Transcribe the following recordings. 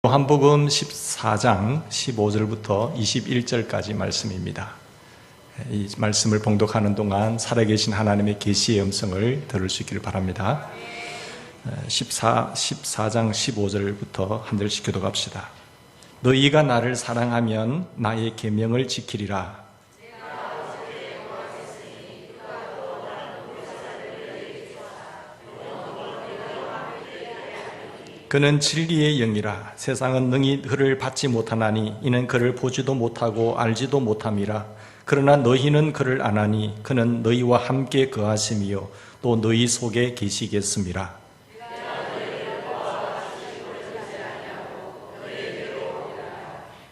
요한복음 14장 15절부터 21절까지 말씀입니다. 이 말씀을 봉독하는 동안 살아계신 하나님의 계시의 음성을 들을 수 있기를 바랍니다. 14장 15절부터 한 절씩 교독합시다. 너희가 나를 사랑하면 나의 계명을 지키리라. 그는 진리의 영이라. 세상은 능히 그를 받지 못하나니 이는 그를 보지도 못하고 알지도 못함이라. 그러나 너희는 그를 아나니 그는 너희와 함께 거하심이요 또 너희 속에 계시겠음이라.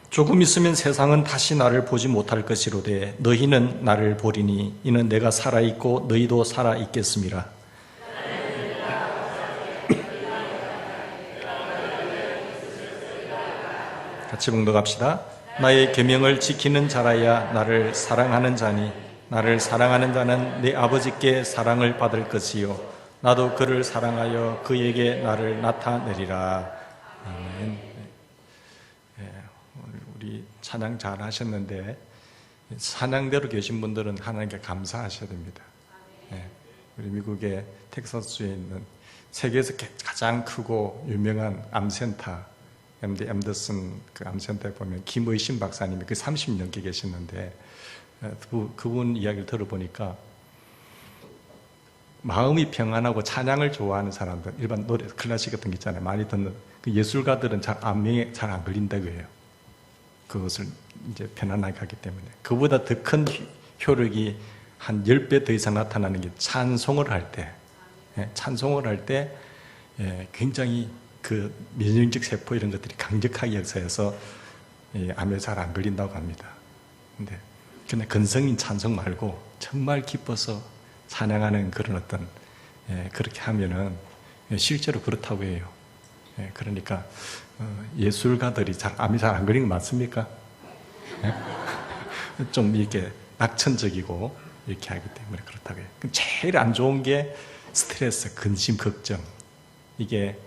조금 있으면 세상은 다시 나를 보지 못할 것이로되 너희는 나를 보리니 이는 내가 살아있고 너희도 살아있겠음이라. 같이 봉독합시다. 나의 계명을 지키는 자라야 나를 사랑하는 자니 나를 사랑하는 자는 내 아버지께 사랑을 받을 것이요 나도 그를 사랑하여 그에게 나를 나타내리라. 아멘. 우리 찬양 잘 하셨는데 찬양대로 계신 분들은 하나님께 감사하셔야 됩니다. 우리 미국의 텍사스주에 있는 세계에서 가장 크고 유명한 암센터 MD 앤더슨 그 암센터에 보면 김의신 박사님이 그 30년께 계셨는데 그분 이야기를 들어보니까 마음이 평안하고 찬양을 좋아하는 사람들, 일반 노래 클래식 같은 게 있잖아요. 많이 듣는 그 예술가들은 암에 잘 안 걸린다고 해요. 그것을 이제 편안하게 하기 때문에. 그보다 더 큰 효력이 한 10배 더 이상 나타나는 게 찬송을 할 때, 찬송을 할 때 굉장히 그 면역적 세포 이런 것들이 강력하게 역사해서 암에 잘 안 걸린다고 합니다. 근데 그냥 근성인 찬송 말고 정말 기뻐서 찬양하는 그런 어떤 그렇게 하면은 실제로 그렇다고 해요. 그러니까 예술가들이 암이 잘 안 걸리는 거 맞습니까? 좀 이렇게 낙천적이고 이렇게 하기 때문에 그렇다고 해요. 제일 안 좋은 게 스트레스, 근심, 걱정. 이게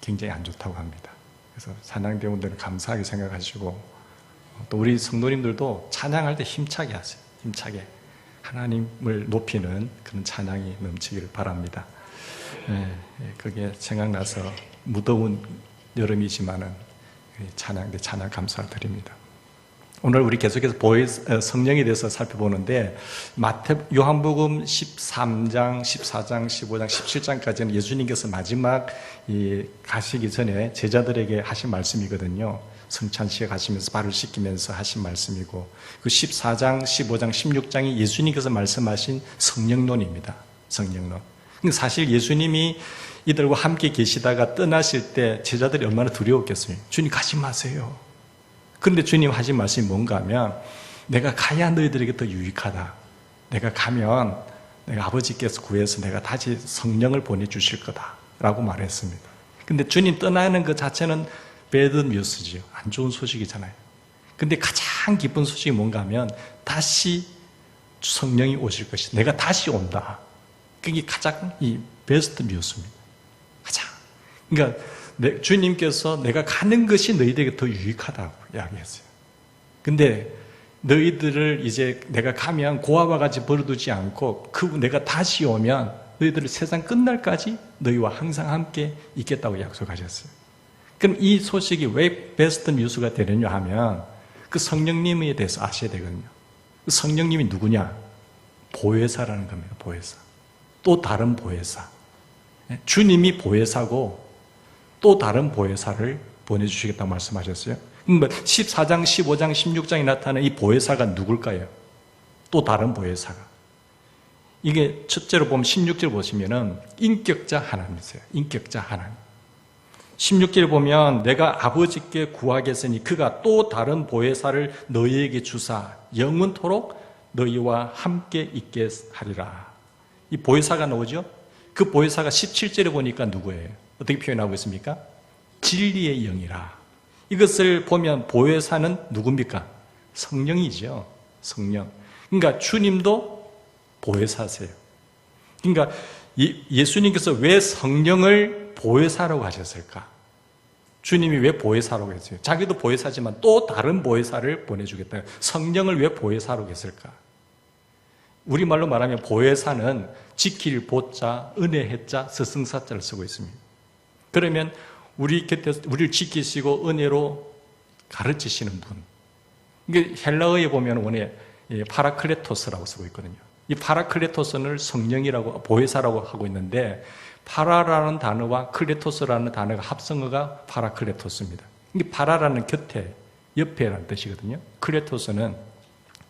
굉장히 안 좋다고 합니다. 그래서 찬양대원들은 감사하게 생각하시고 또 우리 성도님들도 찬양할 때 힘차게 하세요. 힘차게 하나님을 높이는 그런 찬양이 넘치기를 바랍니다. 그게 생각나서 무더운 여름이지만은 찬양 감사를 드립니다. 오늘 우리 계속해서 성령에 대해서 살펴보는데 요한복음 13장, 14장, 15장, 17장까지는 예수님께서 마지막 가시기 전에 제자들에게 하신 말씀이거든요. 성찬식에 가시면서 발을 씻기면서 하신 말씀이고 그 14장, 15장, 16장이 예수님께서 말씀하신 성령론입니다. 성령론. 사실 예수님이 이들과 함께 계시다가 떠나실 때 제자들이 얼마나 두려웠겠어요. 주님 가지 마세요. 그런데 주님 하신 말씀이 뭔가 하면 내가 가야 너희들에게 더 유익하다. 내가 가면 내가 아버지께서 구해서 내가 다시 성령을 보내주실 거다라고 말했습니다. 근데 주님 떠나는 그 자체는 배드 뉴스지요. 안 좋은 소식이잖아요. 근데 가장 기쁜 소식이 뭔가 하면 다시 성령이 오실 것이다. 내가 다시 온다. 그게 가장 베스트 뉴스입니다. 가장. 그러니까 주님께서 내가 가는 것이 너희들에게 더 유익하다고 이야기했어요. 근데 너희들을 이제 내가 가면 고아와 같이 버려두지 않고 내가 다시 오면 너희들을 세상 끝날까지 너희와 항상 함께 있겠다고 약속하셨어요. 그럼 이 소식이 왜 베스트 뉴스가 되느냐 하면 그 성령님에 대해서 아셔야 되거든요. 그 성령님이 누구냐? 보혜사라는 겁니다. 보혜사. 또 다른 보혜사. 주님이 보혜사고 또 다른 보혜사를 보내주시겠다고 말씀하셨어요. 14장, 15장, 16장에 나타나는 이 보혜사가 누굴까요? 또 다른 보혜사가. 이게 첫째로 보면 16절 보시면은 인격자 하나님이세요. 인격자 하나님. 16절 보면 내가 아버지께 구하겠으니 그가 또 다른 보혜사를 너희에게 주사 영원토록 너희와 함께 있게 하리라. 이 보혜사가 나오죠? 그 보혜사가 17절에 보니까 누구예요? 어떻게 표현하고 있습니까? 진리의 영이라. 이것을 보면 보혜사는 누굽니까? 성령이죠. 성령. 그러니까 주님도 보혜사세요. 그러니까 예수님께서 왜 성령을 보혜사라고 하셨을까? 주님이 왜 보혜사라고 했어요? 자기도 보혜사지만 또 다른 보혜사를 보내주겠다. 성령을 왜 보혜사로 했을까? 우리말로 말하면 보혜사는 지킬 보자, 은혜해자, 스승사자를 쓰고 있습니다. 그러면 우리 곁에 우리를 지키시고 은혜로 가르치시는 분. 이게 헬라어에 보면 원래 파라클레토스라고 쓰고 있거든요. 이 파라클레토스는 성령이라고 보혜사라고 하고 있는데 파라라는 단어와 클레토스라는 단어가 합성어가 파라클레토스입니다. 이게 파라라는 곁에, 옆에라는 뜻이거든요. 클레토스는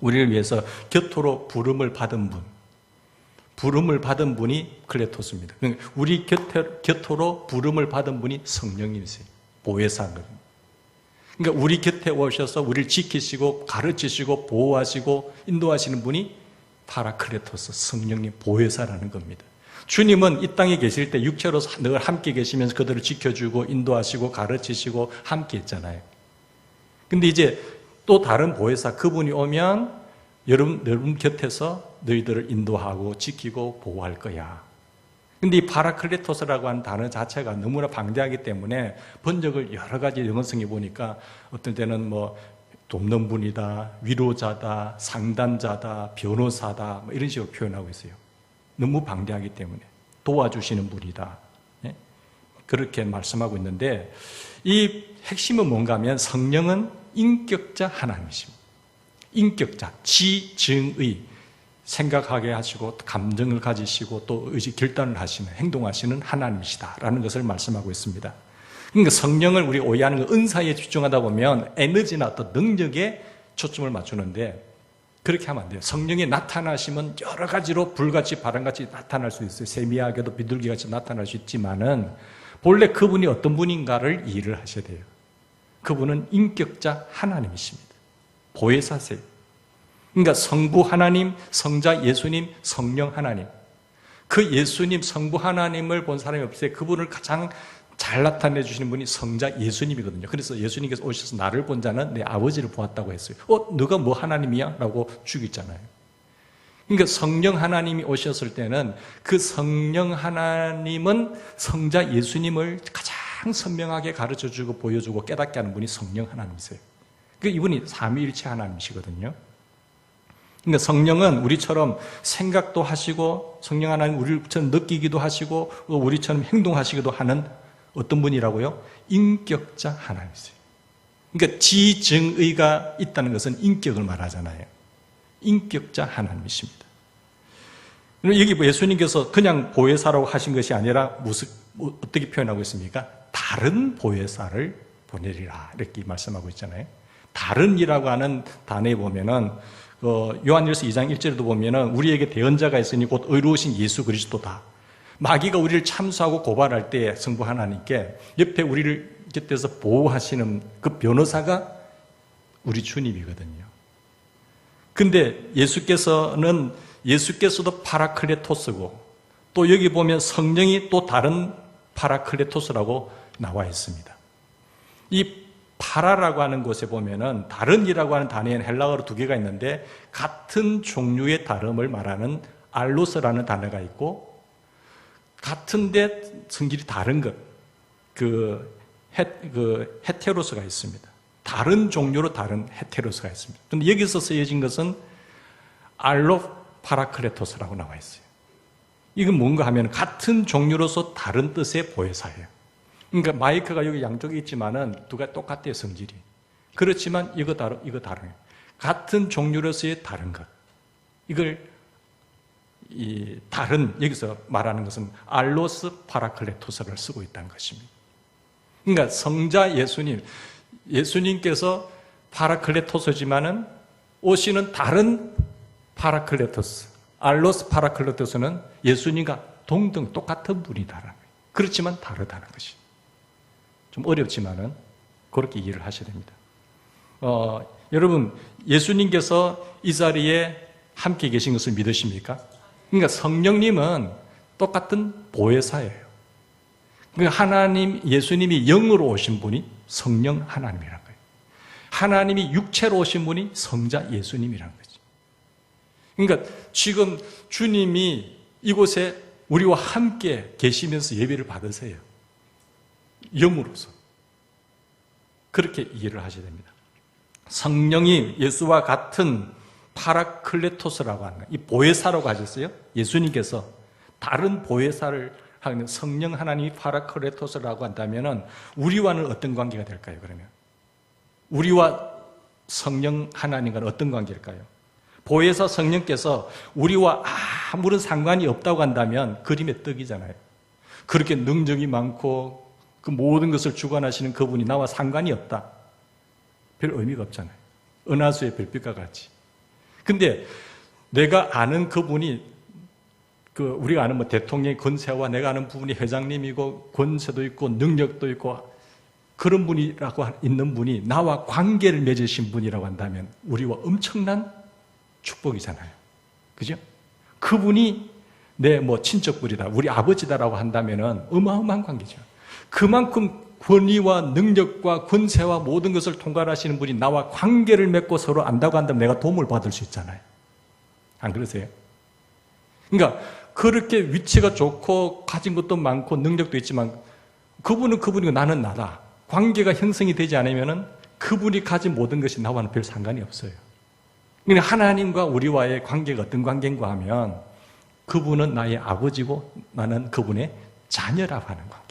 우리를 위해서 곁으로 부름을 받은 분, 부름을 받은 분이 클레토스입니다. 우리 곁으로 부름을 받은 분이 성령님이세요. 보혜사거든요. 그러니까 우리 곁에 오셔서 우리를 지키시고 가르치시고 보호하시고 인도하시는 분이 파라클레토스, 성령님 보혜사라는 겁니다. 주님은 이 땅에 계실 때 육체로 늘 함께 계시면서 그들을 지켜주고 인도하시고 가르치시고 함께 했잖아요. 근데 이제 또 다른 보혜사 그분이 오면 여러분 곁에서 너희들을 인도하고 지키고 보호할 거야. 근데 이 파라클레토스라고 하는 단어 자체가 너무나 방대하기 때문에 번역을 여러 가지 영어성에 보니까 어떤 때는 뭐 돕는 분이다, 위로자다, 상담자다, 변호사다 뭐 이런 식으로 표현하고 있어요. 너무 방대하기 때문에 도와주시는 분이다. 그렇게 말씀하고 있는데 이 핵심은 뭔가 하면 성령은 인격자 하나님이십니다. 인격자, 지증의 생각하게 하시고 감정을 가지시고 또 의지 결단을 하시는 행동하시는 하나님이시다라는 것을 말씀하고 있습니다. 그러니까 성령을 우리 오해하는 은사에 집중하다 보면 에너지나 어떤 능력에 초점을 맞추는데 그렇게 하면 안 돼요. 성령이 나타나시면 여러 가지로 불같이 바람같이 나타날 수 있어요. 세미하게도 비둘기같이 나타날 수 있지만은 본래 그분이 어떤 분인가를 이해를 하셔야 돼요. 그분은 인격자 하나님이십니다. 보혜사세요. 그러니까 성부 하나님, 성자 예수님, 성령 하나님. 그 예수님, 성부 하나님을 본 사람이 없어요. 그분을 가장 잘 나타내 주시는 분이 성자 예수님이거든요. 그래서 예수님께서 오셔서 나를 본 자는 내 아버지를 보았다고 했어요. 너가 뭐 하나님이야? 라고 죽였잖아요. 그러니까 성령 하나님이 오셨을 때는 그 성령 하나님은 성자 예수님을 가장 선명하게 가르쳐주고 보여주고 깨닫게 하는 분이 성령 하나님이세요. 그러니까 이분이 삼위일체 하나님이시거든요. 그러니까 성령은 우리처럼 생각도 하시고 성령 하나님 우리처럼 느끼기도 하시고 우리처럼 행동하시기도 하는 어떤 분이라고요? 인격자 하나님이세요. 그러니까 지증의가 있다는 것은 인격을 말하잖아요. 인격자 하나님이십니다. 여기 예수님께서 그냥 보혜사라고 하신 것이 아니라 어떻게 표현하고 있습니까? 다른 보혜사를 보내리라 이렇게 말씀하고 있잖아요. 다른이라고 하는 단어에 보면은 요한일서 2장 1절에도 보면은 우리에게 대언자가 있으니 곧 의로우신 예수 그리스도다. 마귀가 우리를 참수하고 고발할 때 성부 하나님께 옆에 우리를 곁에서 보호하시는 그 변호사가 우리 주님이거든요. 근데 예수께서도 파라클레토스고 또 여기 보면 성령이 또 다른 파라클레토스라고 나와 있습니다. 이 파라라고 하는 곳에 보면은 다른이라고 하는 단어에는 헬라어로 두 개가 있는데 같은 종류의 다름을 말하는 알로스라는 단어가 있고 같은데 성질이 다른 것, 헤테로스가 있습니다. 다른 종류로 다른 헤테로스가 있습니다. 그런데 여기서 쓰여진 것은 알로 파라클레토스라고 나와 있어요. 이건 뭔가 하면 같은 종류로서 다른 뜻의 보혜사예요. 그러니까 마이크가 여기 양쪽에 있지만은 두 가지 똑같아요, 성질이. 그렇지만 이거 다르요. 같은 종류로서의 다른 것. 이걸 다른 여기서 말하는 것은 알로스 파라클레토스를 쓰고 있다는 것입니다. 그러니까 성자 예수님께서 파라클레토스지만은 오시는 다른 파라클레토스, 알로스 파라클레토스는 예수님과 동등 똑같은 분이다라는 거예요. 그렇지만 다르다는 것이. 좀 어렵지만은 그렇게 이해를 하셔야 됩니다. 여러분, 예수님께서 이 자리에 함께 계신 것을 믿으십니까? 그러니까 성령님은 똑같은 보혜사예요. 그러니까 예수님이 영으로 오신 분이 성령 하나님이라는 거예요. 하나님이 육체로 오신 분이 성자 예수님이라는 거죠. 그러니까 지금 주님이 이곳에 우리와 함께 계시면서 예배를 받으세요. 영으로서. 그렇게 이해를 하셔야 됩니다. 성령이 예수와 같은 파라클레토스라고 하는 거예요. 이 보혜사라고 하셨어요. 예수님께서 다른 보혜사를 하는 성령 하나님이 파라클레토스라고 한다면 우리와는 어떤 관계가 될까요? 그러면 우리와 성령 하나님과는 어떤 관계일까요? 보혜사 성령께서 우리와 아무런 상관이 없다고 한다면 그림의 떡이잖아요. 그렇게 능력이 많고 그 모든 것을 주관하시는 그분이 나와 상관이 없다. 별 의미가 없잖아요. 은하수의 별빛과 같이. 근데 내가 아는 그분이 우리가 아는 대통령의 권세와 내가 아는 부분이 회장님이고 권세도 있고 능력도 있고 그런 분이라고 있는 분이 나와 관계를 맺으신 분이라고 한다면 우리와 엄청난 축복이잖아요. 그죠? 그분이 내 친척분이다, 우리 아버지다라고 한다면은 어마어마한 관계죠. 그만큼 권위와 능력과 권세와 모든 것을 통괄하시는 분이 나와 관계를 맺고 서로 안다고 한다면 내가 도움을 받을 수 있잖아요. 안 그러세요? 그러니까 그렇게 위치가 좋고 가진 것도 많고 능력도 있지만 그분은 그분이고 나는 나다. 관계가 형성이 되지 않으면 그분이 가진 모든 것이 나와는 별 상관이 없어요. 그러니까 하나님과 우리와의 관계가 어떤 관계인가 하면 그분은 나의 아버지고 나는 그분의 자녀라고 하는 관계라.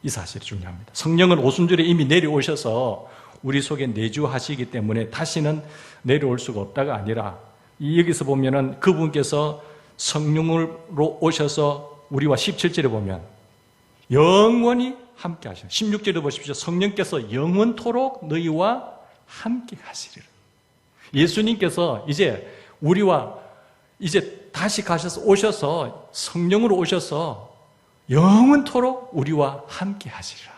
이 사실이 중요합니다. 성령은 오순절에 이미 내려오셔서 우리 속에 내주하시기 때문에 다시는 내려올 수가 없다가 아니라 여기서 보면은 그분께서 성령으로 오셔서 우리와 17절에 보면 영원히 함께 하시는 16절에 보십시오. 성령께서 영원토록 너희와 함께 하시리라. 예수님께서 이제 우리와 이제 다시 오셔서 성령으로 오셔서 영원토록 우리와 함께 하시리라.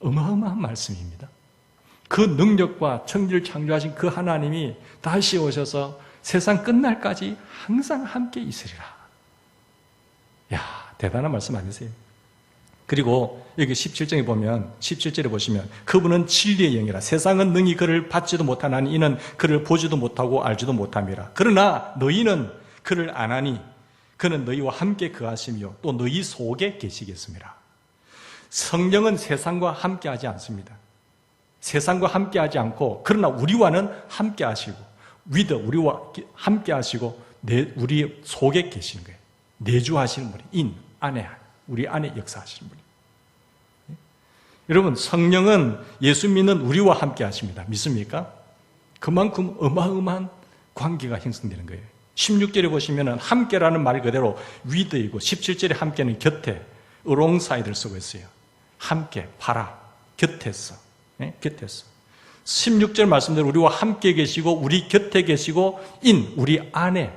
어마어마한 말씀입니다. 그 능력과 천지를 창조하신 그 하나님이 다시 오셔서 세상 끝날까지 항상 함께 있으리라. 야, 대단한 말씀 아니세요? 그리고 여기 17절에 보시면 그분은 진리의 영이라. 세상은 능히 그를 받지도 못하나니 이는 그를 보지도 못하고 알지도 못함이라. 그러나 너희는 그를 아나니 그는 너희와 함께 거하시며 또 너희 속에 계시겠습니다. 성령은 세상과 함께 하지 않습니다. 세상과 함께 하지 않고 그러나 우리와는 함께 하시고 우리와 함께 하시고 우리 속에 계시는 거예요. 내주하시는 분이 우리 안에 역사하시는 분이. 여러분, 성령은 예수 믿는 우리와 함께 하십니다. 믿습니까? 그만큼 어마어마한 관계가 형성되는 거예요. 16절에 보시면 함께라는 말 그대로 위드이고 17절에 함께는 곁에 alongside 쓰고 있어요. 함께, 파라, 곁에서. 곁에서. 16절 말씀대로 우리와 함께 계시고 우리 곁에 계시고 우리 안에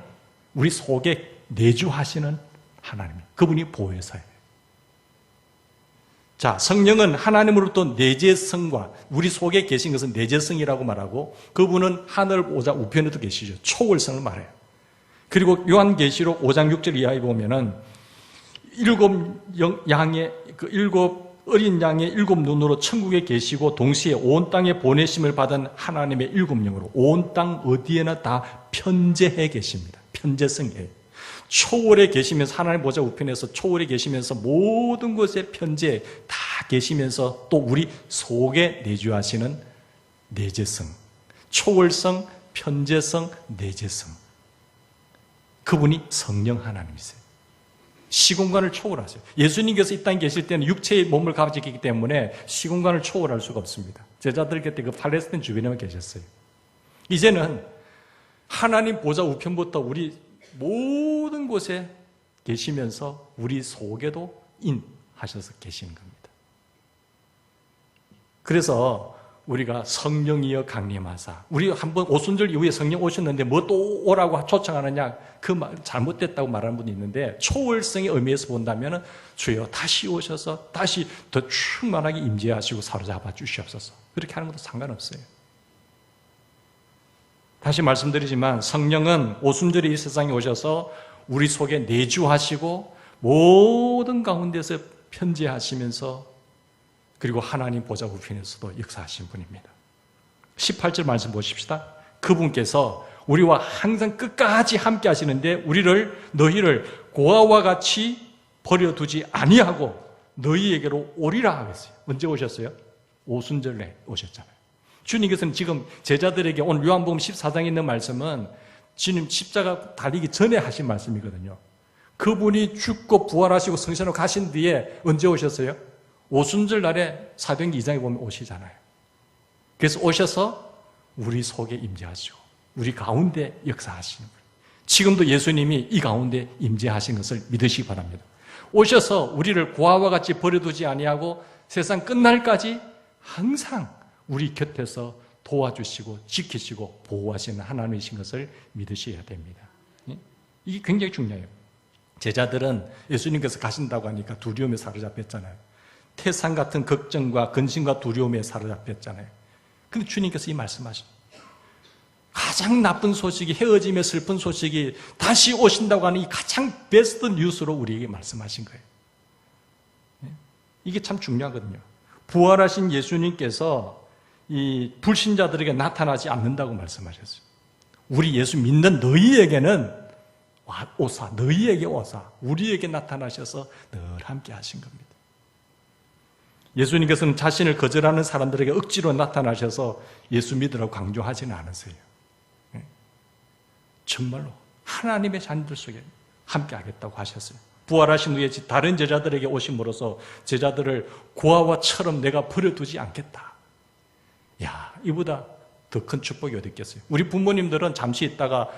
우리 속에 내주하시는 하나님, 그분이 보혜사예요. 자, 성령은 하나님으로부터 내재성과 우리 속에 계신 것은 내재성이라고 말하고 그분은 하늘 보좌 우편에도 계시죠. 초월성을 말해요. 그리고 요한계시록 5장 6절 이하에 보면은 일곱 어린 양의 7 눈으로 천국에 계시고 동시에 온 땅에 보내심을 받은 하나님의 7 영으로 온 땅 어디에나 다 편재해 계십니다. 편재성이에요. 초월에 계시면서 하나님 보좌 우편에서 초월에 계시면서 모든 곳에 편재해 다 계시면서 또 우리 속에 내주하시는 내재성, 초월성, 편재성, 내재성. 그분이 성령 하나님이세요. 시공간을 초월하세요. 예수님께서 이 땅에 계실 때는 육체의 몸을 가지고 있기 때문에 시공간을 초월할 수가 없습니다. 제자들 곁에 그 팔레스타인 주변에만 계셨어요. 이제는 하나님 보좌 우편부터 우리 모든 곳에 계시면서 우리 속에도 인하셔서 계시는 겁니다. 그래서 우리가 성령이여 강림하사, 우리 한번 오순절 이후에 성령 오셨는데 뭐 또 오라고 초청하느냐, 그 말 잘못됐다고 말하는 분이 있는데 초월성의 의미에서 본다면 주여 다시 오셔서 다시 더 충만하게 임재하시고 사로잡아 주시옵소서, 그렇게 하는 것도 상관없어요. 다시 말씀드리지만 성령은 오순절에 이 세상에 오셔서 우리 속에 내주하시고 모든 가운데서 편재하시면서 그리고 하나님 보좌 우편에서도 역사하신 분입니다. 18절 말씀 보십시다. 그분께서 우리와 항상 끝까지 함께 하시는데 너희를 고아와 같이 버려두지 아니하고 너희에게로 오리라 하겠어요. 언제 오셨어요? 오순절에 오셨잖아요. 주님께서는 지금 제자들에게 오늘 요한복음 14장에 있는 말씀은 주님 십자가 달리기 전에 하신 말씀이거든요. 그분이 죽고 부활하시고 성신으로 가신 뒤에 언제 오셨어요? 오순절 날에 사도행전 2장에 보면 오시잖아요. 그래서 오셔서 우리 속에 임재하시고 우리 가운데 역사하시는 거예요. 지금도 예수님이 이 가운데 임재하신 것을 믿으시기 바랍니다. 오셔서 우리를 고아와 같이 버려두지 아니하고 세상 끝날까지 항상 우리 곁에서 도와주시고 지키시고 보호하시는 하나님이신 것을 믿으셔야 됩니다. 이게 굉장히 중요해요. 제자들은 예수님께서 가신다고 하니까 두려움에 사로잡혔잖아요. 태산 같은 걱정과 근심과 두려움에 사로잡혔잖아요. 근데 주님께서 이 말씀하십니다. 가장 나쁜 소식이, 헤어짐의 슬픈 소식이 다시 오신다고 하는 이 가장 베스트 뉴스로 우리에게 말씀하신 거예요. 이게 참 중요하거든요. 부활하신 예수님께서 이 불신자들에게 나타나지 않는다고 말씀하셨어요. 우리 예수 믿는 너희에게는 오사, 너희에게 오사, 우리에게 나타나셔서 늘 함께 하신 겁니다. 예수님께서는 자신을 거절하는 사람들에게 억지로 나타나셔서 예수 믿으라고 강조하지는 않으세요. 정말로 하나님의 자녀들 속에 함께 하겠다고 하셨어요. 부활하신 후에 다른 제자들에게 오심으로써 제자들을 고아와처럼 내가 버려두지 않겠다. 야, 이보다 더 큰 축복이 어디 있겠어요? 우리 부모님들은 잠시 있다가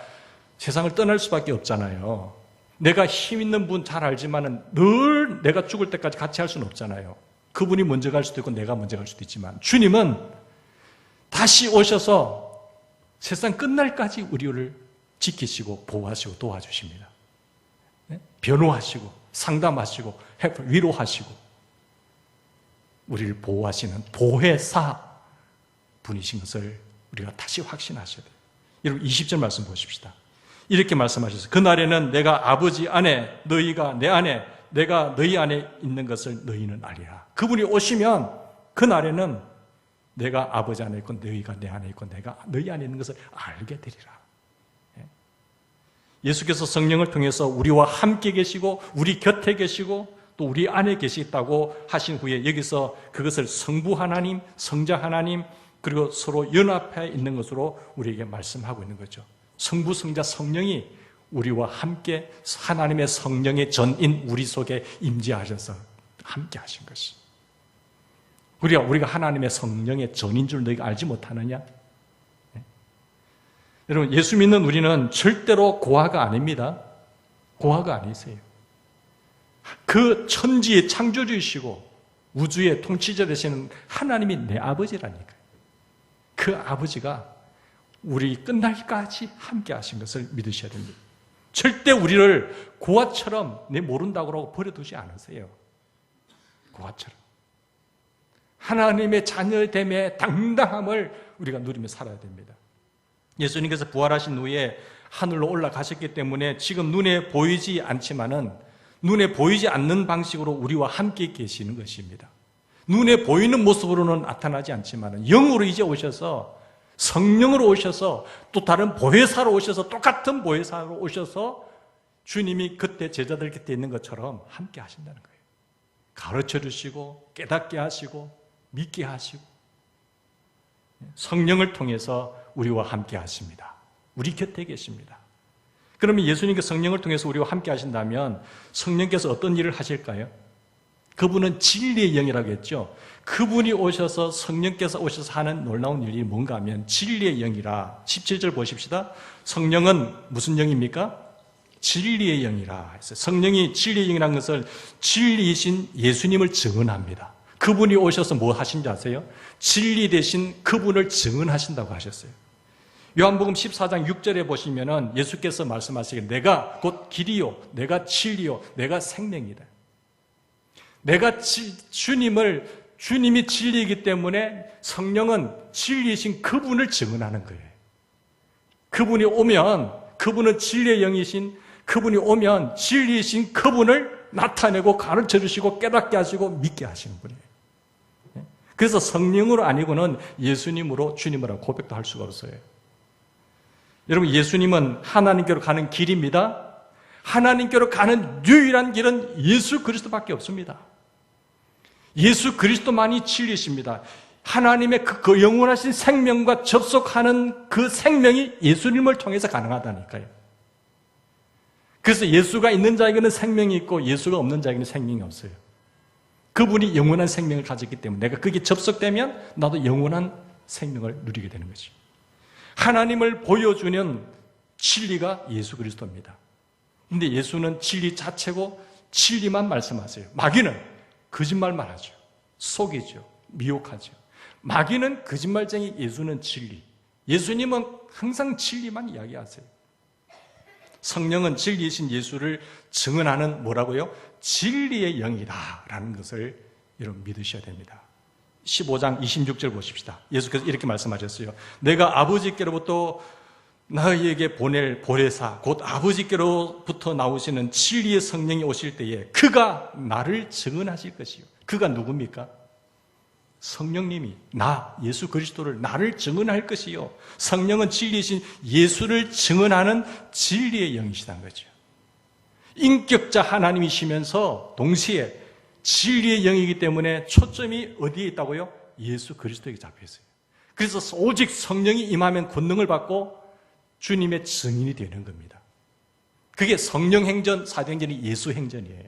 세상을 떠날 수밖에 없잖아요. 내가 힘 있는 분 잘 알지만은 늘 내가 죽을 때까지 같이 할 수는 없잖아요. 그분이 먼저 갈 수도 있고 내가 먼저 갈 수도 있지만 주님은 다시 오셔서 세상 끝날까지 우리를 지키시고 보호하시고 도와주십니다. 변호하시고 상담하시고 위로하시고 우리를 보호하시는 보혜사 분이신 것을 우리가 다시 확신하셔야 돼요. 여러분 20절 말씀 보십시다. 이렇게 말씀하셨어요. 그날에는 내가 아버지 안에 너희가 내 안에 내가 너희 안에 있는 것을 너희는 알리라. 그분이 오시면 그날에는 내가 아버지 안에 있고 너희가 내 안에 있고 내가 너희 안에 있는 것을 알게 되리라. 예수께서 성령을 통해서 우리와 함께 계시고 우리 곁에 계시고 또 우리 안에 계시다고 하신 후에 여기서 그것을 성부 하나님, 성자 하나님 그리고 서로 연합해 있는 것으로 우리에게 말씀하고 있는 거죠. 성부, 성자, 성령이 우리와 함께 하나님의 성령의 전인 우리 속에 임재하셔서 함께 하신 것이. 우리가 하나님의 성령의 전인 줄 너희가 알지 못하느냐? 여러분, 예수 믿는 우리는 절대로 고아가 아닙니다. 고아가 아니세요. 그 천지의 창조주이시고 우주의 통치자 되시는 하나님이 내 아버지라니까요. 그 아버지가 우리 끝날까지 함께 하신 것을 믿으셔야 됩니다. 절대 우리를 고아처럼 내 모른다고 버려두지 않으세요. 고아처럼. 하나님의 자녀됨의 당당함을 우리가 누리며 살아야 됩니다. 예수님께서 부활하신 후에 하늘로 올라가셨기 때문에 지금 눈에 보이지 않지만은 눈에 보이지 않는 방식으로 우리와 함께 계시는 것입니다. 눈에 보이는 모습으로는 나타나지 않지만은 영으로 이제 오셔서 성령으로 오셔서 또 다른 보혜사로 오셔서 똑같은 보혜사로 오셔서 주님이 그때 제자들 곁에 있는 것처럼 함께 하신다는 거예요. 가르쳐 주시고 깨닫게 하시고 믿게 하시고 성령을 통해서 우리와 함께 하십니다. 우리 곁에 계십니다. 그러면 예수님께서 성령을 통해서 우리와 함께 하신다면 성령께서 어떤 일을 하실까요? 그분은 진리의 영이라고 했죠. 그분이 오셔서 성령께서 오셔서 하는 놀라운 일이 뭔가 하면 진리의 영이라. 17절 보십시다. 성령은 무슨 영입니까? 진리의 영이라 했어요. 성령이 진리의 영이라는 것을 진리이신 예수님을 증언합니다. 그분이 오셔서 뭐 하신지 아세요? 진리 대신 그분을 증언하신다고 하셨어요. 요한복음 14장 6절에 보시면은 예수께서 말씀하시길 내가 곧 길이요 내가 진리요 내가 생명이다. 내가 주님이 진리이기 때문에 성령은 진리이신 그분을 증언하는 거예요. 그분이 오면 그분은 진리의 영이신 그분이 오면 진리이신 그분을 나타내고 가르쳐 주시고 깨닫게 하시고 믿게 하시는 분이에요. 그래서 성령으로 아니고는 예수님으로 주님이라고 고백도 할 수가 없어요. 여러분, 예수님은 하나님께로 가는 길입니다. 하나님께로 가는 유일한 길은 예수 그리스도밖에 없습니다. 예수 그리스도만이 진리이십니다. 하나님의 그 영원하신 생명과 접속하는 그 생명이 예수님을 통해서 가능하다니까요. 그래서 예수가 있는 자에게는 생명이 있고 예수가 없는 자에게는 생명이 없어요. 그분이 영원한 생명을 가졌기 때문에 내가 거기에 접속되면 나도 영원한 생명을 누리게 되는 거죠. 하나님을 보여주는 진리가 예수 그리스도입니다. 근데 예수는 진리 자체고 진리만 말씀하세요. 마귀는 거짓말만 하죠. 속이죠. 미혹하죠. 마귀는 거짓말쟁이, 예수는 진리. 예수님은 항상 진리만 이야기하세요. 성령은 진리이신 예수를 증언하는 뭐라고요? 진리의 영이다라는 것을 여러분 믿으셔야 됩니다. 15장 26절 보십시다. 예수께서 이렇게 말씀하셨어요. 내가 아버지께로부터 너희에게 보낼 보혜사 곧 아버지께로부터 나오시는 진리의 성령이 오실 때에 그가 나를 증언하실 것이요. 그가 누굽니까? 성령님이 나 예수 그리스도를 나를 증언할 것이요. 성령은 진리이신 예수를 증언하는 진리의 영이시다는 거죠. 인격자 하나님이시면서 동시에 진리의 영이기 때문에 초점이 어디에 있다고요? 예수 그리스도에게 잡혀 있어요. 그래서 오직 성령이 임하면 권능을 받고 주님의 증인이 되는 겁니다. 그게 성령 행전, 사도행전이 예수 행전이에요.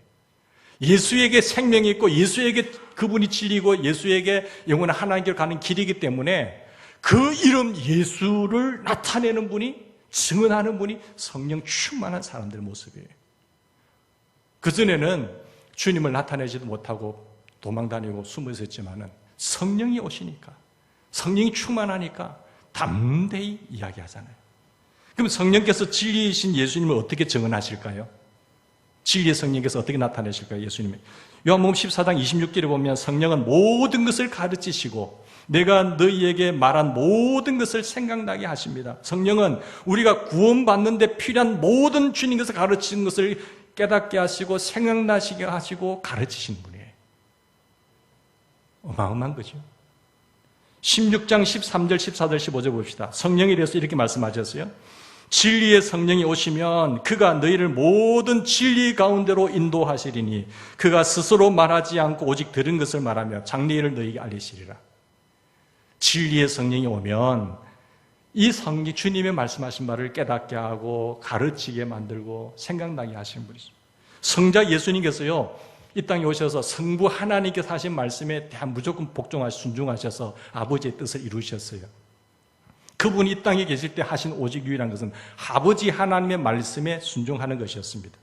예수에게 생명이 있고 예수에게 그분이 진리고 예수에게 영원한 하나님께로 가는 길이기 때문에 그 이름 예수를 나타내는 분이, 증언하는 분이 성령 충만한 사람들의 모습이에요. 그전에는 주님을 나타내지도 못하고 도망다니고 숨어 있었지만은 성령이 오시니까, 성령이 충만하니까 담대히 이야기하잖아요. 그럼 성령께서 진리이신 예수님을 어떻게 증언하실까요? 진리의 성령께서 어떻게 나타내실까요? 예수님이 요한복음 14장 26절에 보면 성령은 모든 것을 가르치시고 내가 너희에게 말한 모든 것을 생각나게 하십니다. 성령은 우리가 구원받는 데 필요한 모든 주님께서 가르치는 것을 깨닫게 하시고 생각나시게 하시고 가르치시는 분이에요. 어마어마한 거죠. 16장 13절, 14절, 15절 봅시다. 성령에 대해서 이렇게 말씀하셨어요. 진리의 성령이 오시면 그가 너희를 모든 진리 가운데로 인도하시리니 그가 스스로 말하지 않고 오직 들은 것을 말하며 장래일을 너희에게 알리시리라. 진리의 성령이 오면 이 성령, 주님의 말씀하신 말을 깨닫게 하고 가르치게 만들고 생각나게 하시는 분이죠. 성자 예수님께서요, 이 땅에 오셔서 성부 하나님께서 하신 말씀에 대한 무조건 복종하셔서 순종하셔서 아버지의 뜻을 이루셨어요. 그분이 이 땅에 계실 때 하신 오직 유일한 것은 아버지 하나님의 말씀에 순종하는 것이었습니다.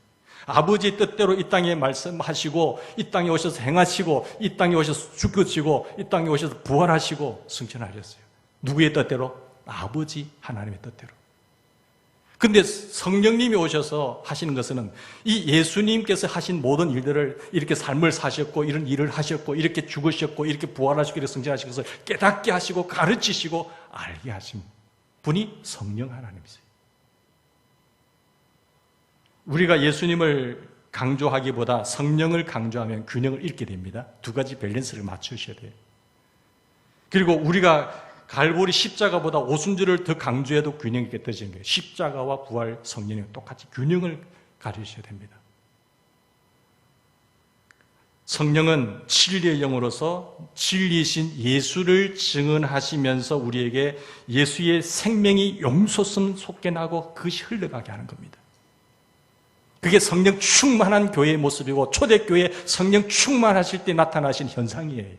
아버지의 뜻대로 이 땅에 말씀하시고 이 땅에 오셔서 행하시고 이 땅에 오셔서 죽으시고 이 땅에 오셔서 부활하시고 승천하셨어요. 누구의 뜻대로? 아버지 하나님의 뜻대로. 근데 성령님이 오셔서 하시는 것은 이 예수님께서 하신 모든 일들을 이렇게 삶을 사셨고 이런 일을 하셨고 이렇게 죽으셨고 이렇게 부활하시고 이렇게 승천하신 것을 깨닫게 하시고 가르치시고 알게 하신 분이 성령 하나님이세요. 우리가 예수님을 강조하기보다 성령을 강조하면 균형을 잃게 됩니다. 두 가지 밸런스를 맞추셔야 돼요. 그리고 우리가 갈보리 십자가보다 오순절을 더 강조해도 균형 있게 떠지는 거예요. 십자가와 부활 성령이 똑같이 균형을 가르셔야 됩니다. 성령은 진리의 영으로서 진리이신 예수를 증언하시면서 우리에게 예수의 생명이 용솟음 솟게나고 그것이 흘러가게 하는 겁니다. 그게 성령 충만한 교회의 모습이고 초대교회 성령 충만하실 때 나타나신 현상이에요.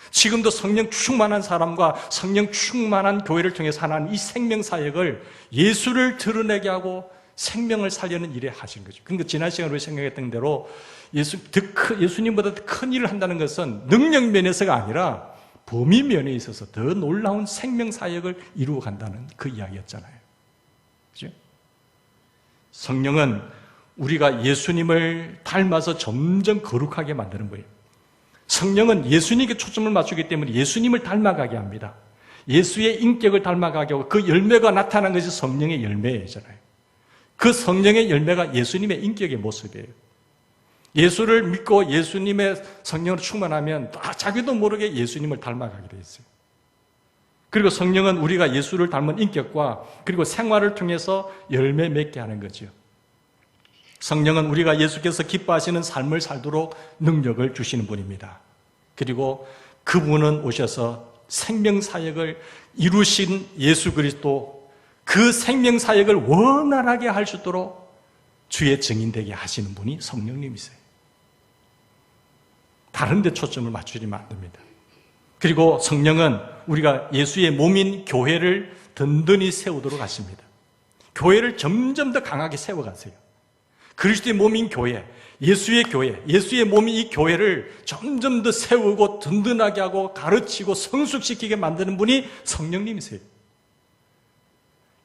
지금도 성령 충만한 사람과 성령 충만한 교회를 통해서 하나님 이 생명 사역을 예수를 드러내게 하고 생명을 살려는 일에 하신 거죠. 그러니까 지난 시간에 우리 생각했던 대로 예수님보다 더 큰 일을 한다는 것은 능력 면에서가 아니라 범위 면에 있어서 더 놀라운 생명 사역을 이루어 간다는 그 이야기였잖아요. 그죠? 성령은 우리가 예수님을 닮아서 점점 거룩하게 만드는 거예요. 성령은 예수님께 초점을 맞추기 때문에 예수님을 닮아가게 합니다. 예수의 인격을 닮아가게 하고 그 열매가 나타난 것이 성령의 열매잖아요. 그 성령의 열매가 예수님의 인격의 모습이에요. 예수를 믿고 예수님의 성령으로 충만하면 자기도 모르게 예수님을 닮아가게 돼 있어요. 그리고 성령은 우리가 예수를 닮은 인격과 그리고 생활을 통해서 열매 맺게 하는 거죠. 성령은 우리가 예수께서 기뻐하시는 삶을 살도록 능력을 주시는 분입니다. 그리고 그분은 오셔서 생명사역을 이루신 예수 그리스도, 그 생명사역을 원활하게 할 수 있도록 주의 증인되게 하시는 분이 성령님이세요. 다른 데 초점을 맞추리면 안 됩니다. 그리고 성령은 우리가 예수의 몸인 교회를 든든히 세우도록 하십니다. 교회를 점점 더 강하게 세워가세요. 그리스도의 몸인 교회, 예수의 교회, 예수의 몸인 이 교회를 점점 더 세우고 든든하게 하고 가르치고 성숙시키게 만드는 분이 성령님이세요.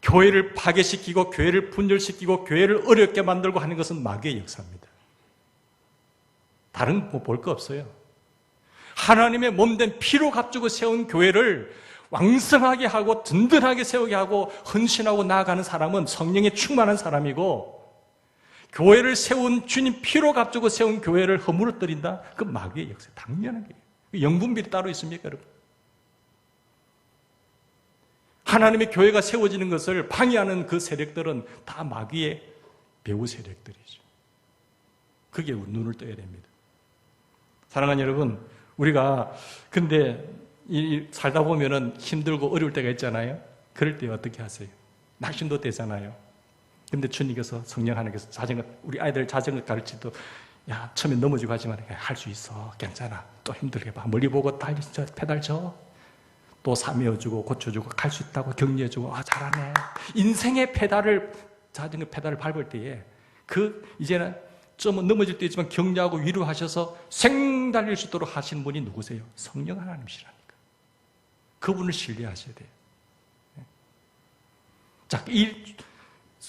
교회를 파괴시키고 교회를 분열시키고 교회를 어렵게 만들고 하는 것은 마귀의 역사입니다. 다른 거 볼 거 없어요. 하나님의 몸된 피로 값주고 세운 교회를 왕성하게 하고 든든하게 세우게 하고 헌신하고 나아가는 사람은 성령에 충만한 사람이고, 교회를 세운 주님 피로 값주고 세운 교회를 허물어뜨린다? 그 마귀의 역사, 당연한 게. 영분별이 따로 있습니까, 여러분? 하나님의 교회가 세워지는 것을 방해하는 그 세력들은 다 마귀의 배후 세력들이죠. 그게 눈을 떠야 됩니다. 사랑하는 여러분, 우리가 근데 살다 보면은 힘들고 어려울 때가 있잖아요. 그럴 때 어떻게 하세요? 낙심도 되잖아요. 근데 주님께서, 성령 하나님께서 자전거, 우리 아이들 자전거 가르칠 때, 야, 처음에 넘어지고 하지만 할 수 있어, 괜찮아, 또 힘들게 봐, 멀리 보고 페달 쳐, 또 사매어주고 고쳐주고 갈 수 있다고 격려해주고, 아, 잘하네. 인생의 자전거 페달을 밟을 때에 이제는 좀 넘어질 때 있지만 격려하고 위로하셔서 생 달릴 수 있도록 하시는 분이 누구세요? 성령 하나님이시라니까. 그분을 신뢰하셔야 돼요. 자,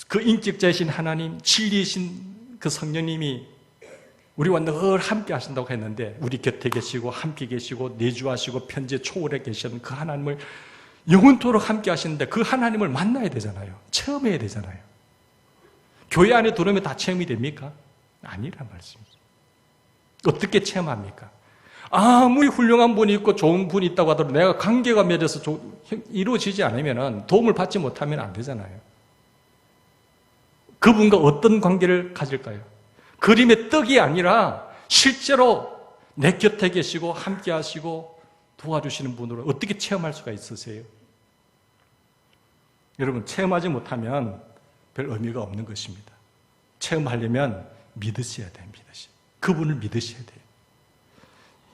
그 인격자이신 하나님, 진리이신 그 성령님이 우리와 늘 함께 하신다고 했는데, 우리 곁에 계시고 함께 계시고 내주하시고 편지에 초월해 계시는 그 하나님을 영원토록 함께 하시는데, 그 하나님을 만나야 되잖아요. 체험해야 되잖아요. 교회 안에 들어오면 다 체험이 됩니까? 아니란 말씀이죠. 어떻게 체험합니까? 아무리 훌륭한 분이 있고 좋은 분이 있다고 하더라도 내가 관계가 맺어서 이루어지지 않으면, 도움을 받지 못하면 안 되잖아요. 그분과 어떤 관계를 가질까요? 그림의 떡이 아니라 실제로 내 곁에 계시고 함께 하시고 도와주시는 분으로 어떻게 체험할 수가 있으세요? 여러분, 체험하지 못하면 별 의미가 없는 것입니다. 체험하려면 믿으셔야 됩니다. 그분을 믿으셔야 돼요.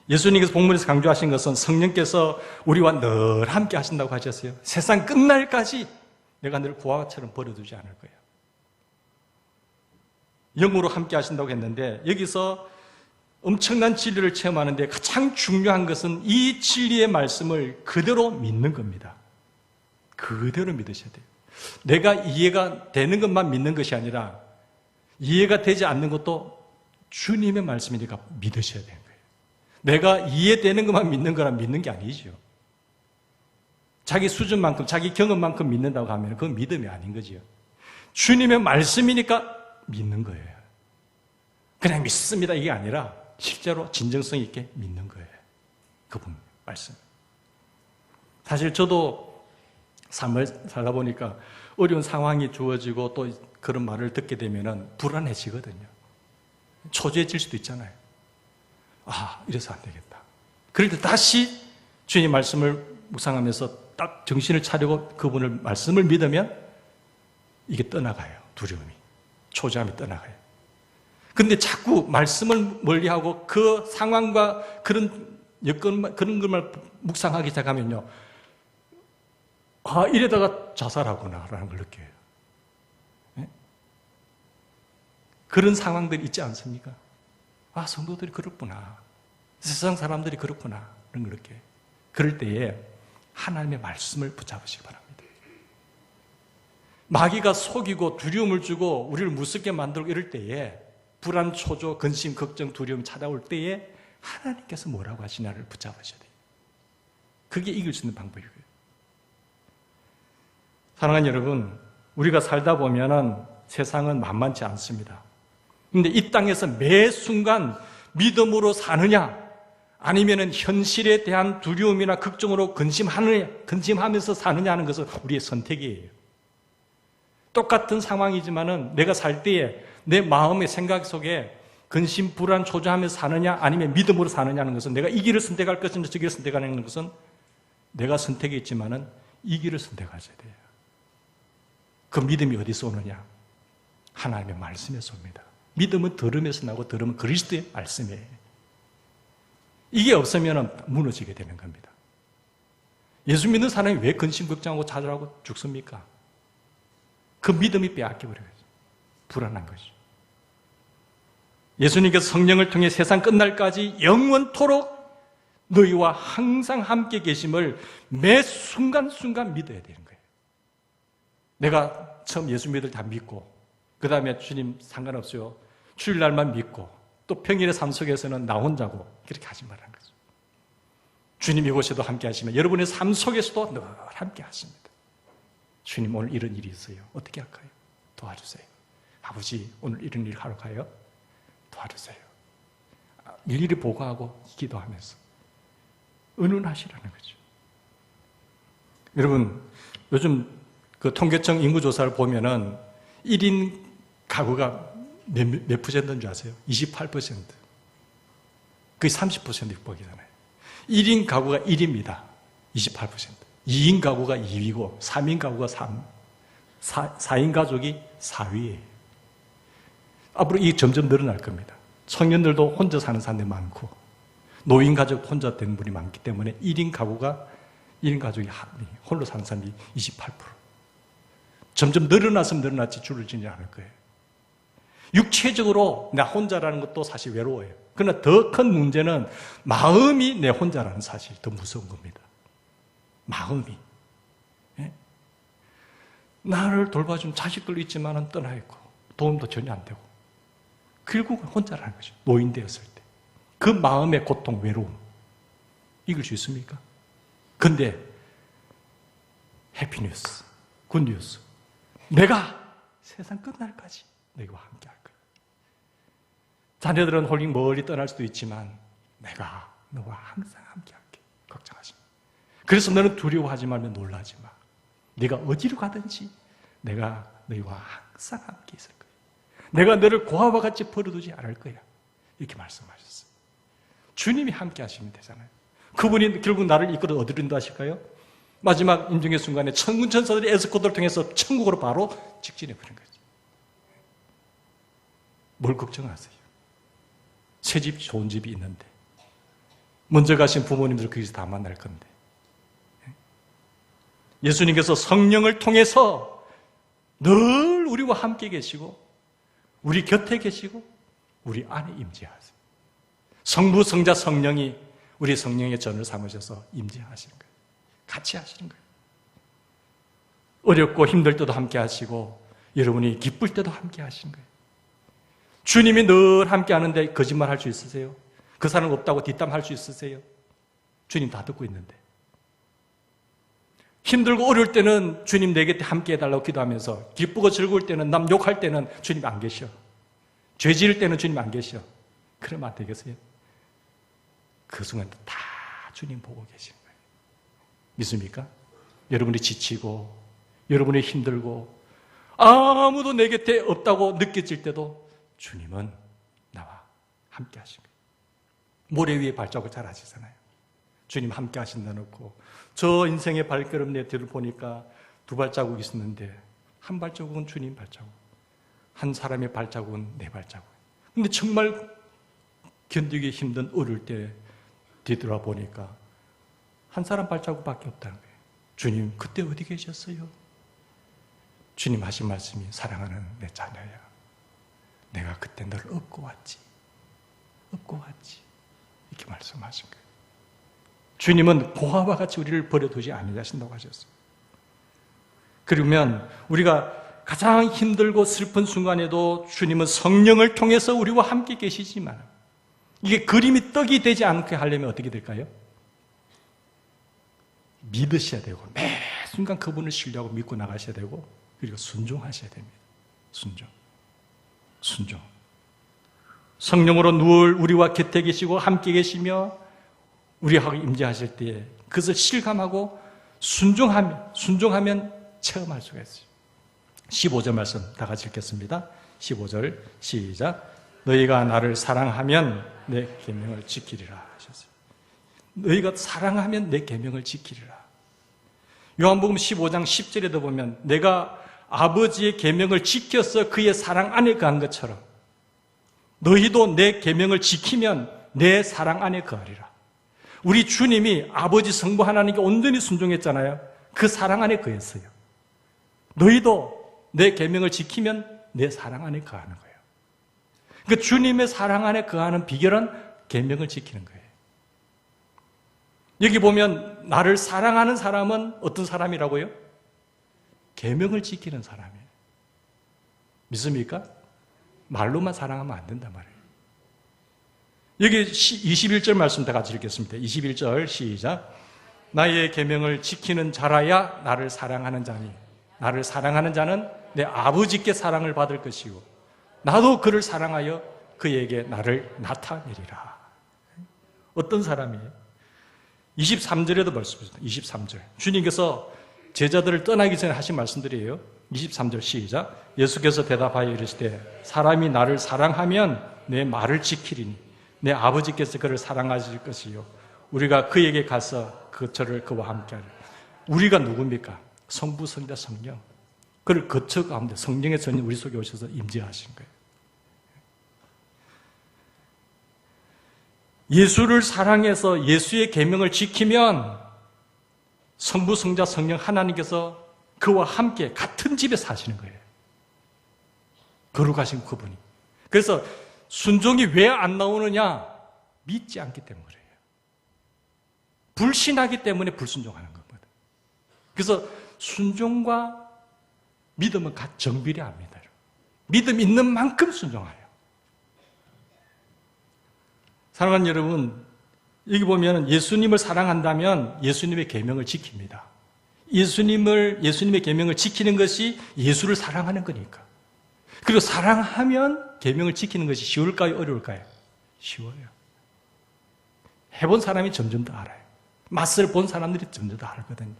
예수님께서 본문에서 강조하신 것은 성령께서 우리와 늘 함께 하신다고 하셨어요. 세상 끝날까지 내가 늘 고아처럼 버려두지 않을 거예요. 영으로 함께 하신다고 했는데, 여기서 엄청난 진리를 체험하는데 가장 중요한 것은 이 진리의 말씀을 그대로 믿는 겁니다. 그대로 믿으셔야 돼요. 내가 이해가 되는 것만 믿는 것이 아니라 이해가 되지 않는 것도 주님의 말씀이니까 믿으셔야 되는 거예요. 내가 이해되는 것만 믿는 거라 믿는 게 아니죠. 자기 수준만큼, 자기 경험만큼 믿는다고 하면 그건 믿음이 아닌 거지요. 주님의 말씀이니까 믿는 거예요. 그냥 믿습니다 이게 아니라 실제로 진정성 있게 믿는 거예요. 그분 말씀. 사실 저도 삶을 살다 보니까 어려운 상황이 주어지고 또 그런 말을 듣게 되면 불안해지거든요. 초조해질 수도 있잖아요. 아, 이래서 안 되겠다. 그럴 때 다시 주님 말씀을 묵상하면서 딱 정신을 차리고 그분을 말씀을 믿으면 이게 떠나가요. 두려움이, 초조함이 떠나가요. 근데 자꾸 말씀을 멀리하고 그 상황과 그런 여건, 그런 것만 묵상하기 시작하면요, 아, 이래다가 자살하구나라는 걸 느껴요. 네? 그런 상황들이 있지 않습니까? 아, 성도들이 그렇구나. 세상 사람들이 그렇구나. 그런 걸 느껴요. 그럴 때에 하나님의 말씀을 붙잡으시기 바랍니다. 마귀가 속이고 두려움을 주고 우리를 무섭게 만들고 이럴 때에 불안, 초조, 근심, 걱정, 두려움 찾아올 때에 하나님께서 뭐라고 하시냐를 붙잡으셔야 돼요. 그게 이길 수 있는 방법이고요. 사랑하는 여러분, 우리가 살다 보면은 세상은 만만치 않습니다. 그런데 이 땅에서 매 순간 믿음으로 사느냐, 아니면은 현실에 대한 두려움이나 걱정으로 근심하면서 사느냐 하는 것은 우리의 선택이에요. 똑같은 상황이지만은 내가 살 때에 내 마음의 생각 속에 근심, 불안, 초조하면서 사느냐 아니면 믿음으로 사느냐는 것은 내가 이 길을 선택할 것인지 저 길을 선택하는 것은 내가 선택했지만은 이 길을 선택하셔야 돼요. 그 믿음이 어디서 오느냐? 하나님의 말씀에서 옵니다. 믿음은 들음에서 나고 들음은 그리스도의 말씀이에요. 이게 없으면 무너지게 되는 겁니다. 예수 믿는 사람이 왜 근심, 걱정하고 좌절하고 죽습니까? 그 믿음이 빼앗겨버려요. 불안한 것이죠. 예수님께서 성령을 통해 세상 끝날까지 영원토록 너희와 항상 함께 계심을 매 순간순간 믿어야 되는 거예요. 내가 처음 예수 믿을 때 다 믿고 그 다음에 주님 상관없어요. 주일날만 믿고 또 평일의 삶 속에서는 나 혼자고 그렇게 하지 말라는 거죠. 주님 이곳에도 함께 하시면 여러분의 삶 속에서도 늘 함께 하십니다. 주님 오늘 이런 일이 있어요. 어떻게 할까요? 도와주세요. 아버지 오늘 이런 일 하러 가요? 도와주세요. 일일이 보고하고 기도하면서 은은하시라는 거죠. 여러분 요즘 그 통계청 인구조사를 보면은 1인 가구가 몇 퍼센트인 줄 아세요? 28%. 그게 30% 육박이잖아요. 1인 가구가 1입니다. 28%. 2인 가구가 2위고 3인 가구가 4인 가족이 4위예요. 앞으로 이게 점점 늘어날 겁니다. 청년들도 혼자 사는 사람들이 많고 노인 가족 혼자 된 분이 많기 때문에 1인 가족이 홀로 사는 사람이 28%. 점점 늘어나서 늘어났지 줄어지지 않을 거예요. 육체적으로 나 혼자라는 것도 사실 외로워요. 그러나 더 큰 문제는 마음이 내 혼자라는 사실, 더 무서운 겁니다. 마음이. 예? 나를 돌봐준 자식들도 있지만 떠나 있고 도움도 전혀 안 되고 결국은 혼자라는 거죠. 노인 되었을 때. 그 마음의 고통, 외로움 이길 수 있습니까? 근데 해피뉴스, 굿뉴스 내가 세상 끝날까지 너희와 함께 할 거야. 자녀들은 홀링 멀리 떠날 수도 있지만 내가 너와 항상 함께 할게. 걱정하지 마. 그래서 너는 두려워하지 말며 놀라지 마. 네가 어디로 가든지 내가 너희와 항상 함께 있을 거야. 내가 너를 고아와 같이 버려두지 않을 거야. 이렇게 말씀하셨어요. 주님이 함께 하시면 되잖아요. 그분이 결국 나를 이끌어 어디로 인도하실까요? 마지막 임종의 순간에 천군 천사들이 에스코트를 통해서 천국으로 바로 직진해 버린 거죠. 뭘 걱정하세요? 새 집, 좋은 집이 있는데 먼저 가신 부모님들 거기서 다 만날 건데 예수님께서 성령을 통해서 늘 우리와 함께 계시고 우리 곁에 계시고 우리 안에 임재하세요. 성부, 성자, 성령이 우리 성령의 전을 삼으셔서 임재하시는 거예요. 같이 하시는 거예요. 어렵고 힘들 때도 함께 하시고 여러분이 기쁠 때도 함께 하시는 거예요. 주님이 늘 함께 하는데 거짓말 할 수 있으세요? 그 사람 없다고 뒷담할 수 있으세요? 주님 다 듣고 있는데. 힘들고 어려울 때는 주님 내 곁에 함께 해달라고 기도하면서 기쁘고 즐거울 때는 남 욕할 때는 주님 안 계셔. 죄 지을 때는 주님 안 계셔. 그러면 안 되겠어요? 그 순간 다 주님 보고 계시는 거예요. 믿습니까? 여러분이 지치고 여러분이 힘들고 아무도 내 곁에 없다고 느껴질 때도 주님은 나와 함께 하신 거예요. 모래 위에 발자국 잘 아시잖아요. 주님 함께 하신다 놓고 저 인생의 발걸음 내 뒤를 보니까 2발자국 있었는데 한 발자국은 주님 발자국, 한 사람의 발자국은 내 발자국. 근데 정말 견디기 힘든 어려울 때 뒤돌아보니까 한 사람 발자국밖에 없다는 거예요. 주님 그때 어디 계셨어요? 주님 하신 말씀이 사랑하는 내 자녀야, 내가 그때 너를 업고 왔지 이렇게 말씀하신 거예요. 주님은 고아와 같이 우리를 버려두지 않으신다고 하셨어요. 그러면 우리가 가장 힘들고 슬픈 순간에도 주님은 성령을 통해서 우리와 함께 계시지만 이게 그림이 떡이 되지 않게 하려면 어떻게 될까요? 믿으셔야 되고 매 순간 그분을 신뢰하고 믿고 나가셔야 되고 그리고 순종하셔야 됩니다. 순종. 성령으로 늘 우리와 곁에 계시고 함께 계시며 우리하고 임재하실 때 그것을 실감하고 순종하면 체험할 수가 있어요. 15절 말씀 다 같이 읽겠습니다. 15절 시작. 너희가 나를 사랑하면 내 계명을 지키리라 하셨어요. 너희가 사랑하면 내 계명을 지키리라. 요한복음 15장 10절에도 보면 내가 아버지의 계명을 지켜서 그의 사랑 안에 거한 것처럼 너희도 내 계명을 지키면 내 사랑 안에 거하리라. 우리 주님이 아버지 성부 하나님께 온전히 순종했잖아요. 그 사랑 안에 거했어요. 너희도 내 계명을 지키면 내 사랑 안에 거하는 거예요. 그 주님의 사랑 안에 거하는 비결은 계명을 지키는 거예요. 여기 보면 나를 사랑하는 사람은 어떤 사람이라고요? 계명을 지키는 사람이에요. 믿습니까? 말로만 사랑하면 안 된단 말이에요. 여기 21절 말씀 다 같이 읽겠습니다. 21절 시작. 나의 계명을 지키는 자라야 나를 사랑하는 자니 나를 사랑하는 자는 내 아버지께 사랑을 받을 것이고 나도 그를 사랑하여 그에게 나를 나타내리라. 어떤 사람이에요? 23절에도 말씀하셨습니다. 23절. 주님께서 제자들을 떠나기 전에 하신 말씀들이에요. 23절 시작. 예수께서 대답하여 이르시되 사람이 나를 사랑하면 내 말을 지키리니 내 아버지께서 그를 사랑하실 것이요 우리가 그에게 가서 저를 그와 함께하리라. 우리가 누굽니까? 성부, 성자, 성령. 그를 거쳐 가운데 성령의 전이 우리 속에 오셔서 임재하신 거예요. 예수를 사랑해서 예수의 계명을 지키면 성부, 성자, 성령 하나님께서 그와 함께 같은 집에 사시는 거예요. 거룩하신 그분이. 그래서 순종이 왜 안 나오느냐? 믿지 않기 때문에 그래요. 불신하기 때문에 불순종하는 겁니다. 그래서 순종과 믿음은 정비례합니다. 믿음 있는 만큼 순종해요. 사랑하는 여러분, 여기 보면 예수님을 사랑한다면 예수님의 계명을 지킵니다. 예수님의 계명을 지키는 것이 예수를 사랑하는 거니까. 그리고 사랑하면 계명을 지키는 것이 쉬울까요? 어려울까요? 쉬워요. 해본 사람이 점점 더 알아요. 맛을 본 사람들이 점점 더 알거든요.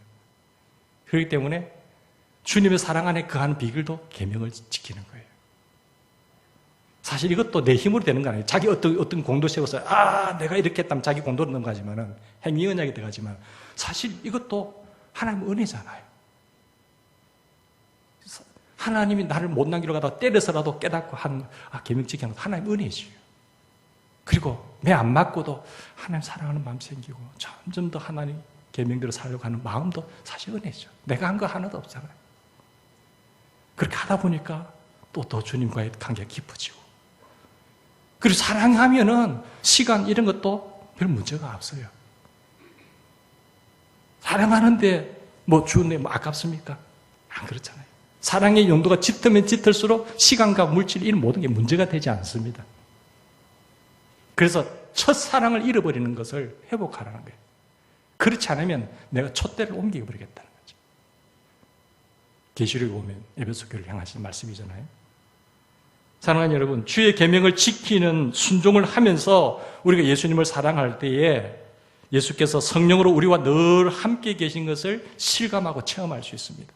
그렇기 때문에 주님의 사랑 안에 거하는 비결도 계명을 지키는 거예요. 사실 이것도 내 힘으로 되는 거 아니에요. 자기 어떤 공도 세워서 내가 이렇게 했다면 자기 공도로 넘어가지만은 행위 언약이 들어가지만 사실 이것도 하나님의 은혜잖아요. 하나님이 나를 못 남기러 가다가 때려서라도 깨닫고 하는 계명 지키는 건 하나님의 은혜지요. 그리고 매 안 맞고도 하나님 사랑하는 마음 생기고 점점 더 하나님 계명대로 살려고 하는 마음도 사실 은혜죠. 내가 한 거 하나도 없잖아요. 그렇게 하다 보니까 또 더 주님과의 관계가 깊어지고 그리고 사랑하면은 시간 이런 것도 별 문제가 없어요. 사랑하는데 주는데 아깝습니까? 안 그렇잖아요. 사랑의 용도가 짙으면 짙을수록 시간과 물질 이런 모든 게 문제가 되지 않습니다. 그래서 첫사랑을 잃어버리는 것을 회복하라는 거예요. 그렇지 않으면 내가 촛대를 옮겨버리겠다는 거죠. 계시록에 보면 에베소 교회를 향하신 말씀이잖아요. 사랑하는 여러분, 주의 계명을 지키는 순종을 하면서 우리가 예수님을 사랑할 때에 예수께서 성령으로 우리와 늘 함께 계신 것을 실감하고 체험할 수 있습니다.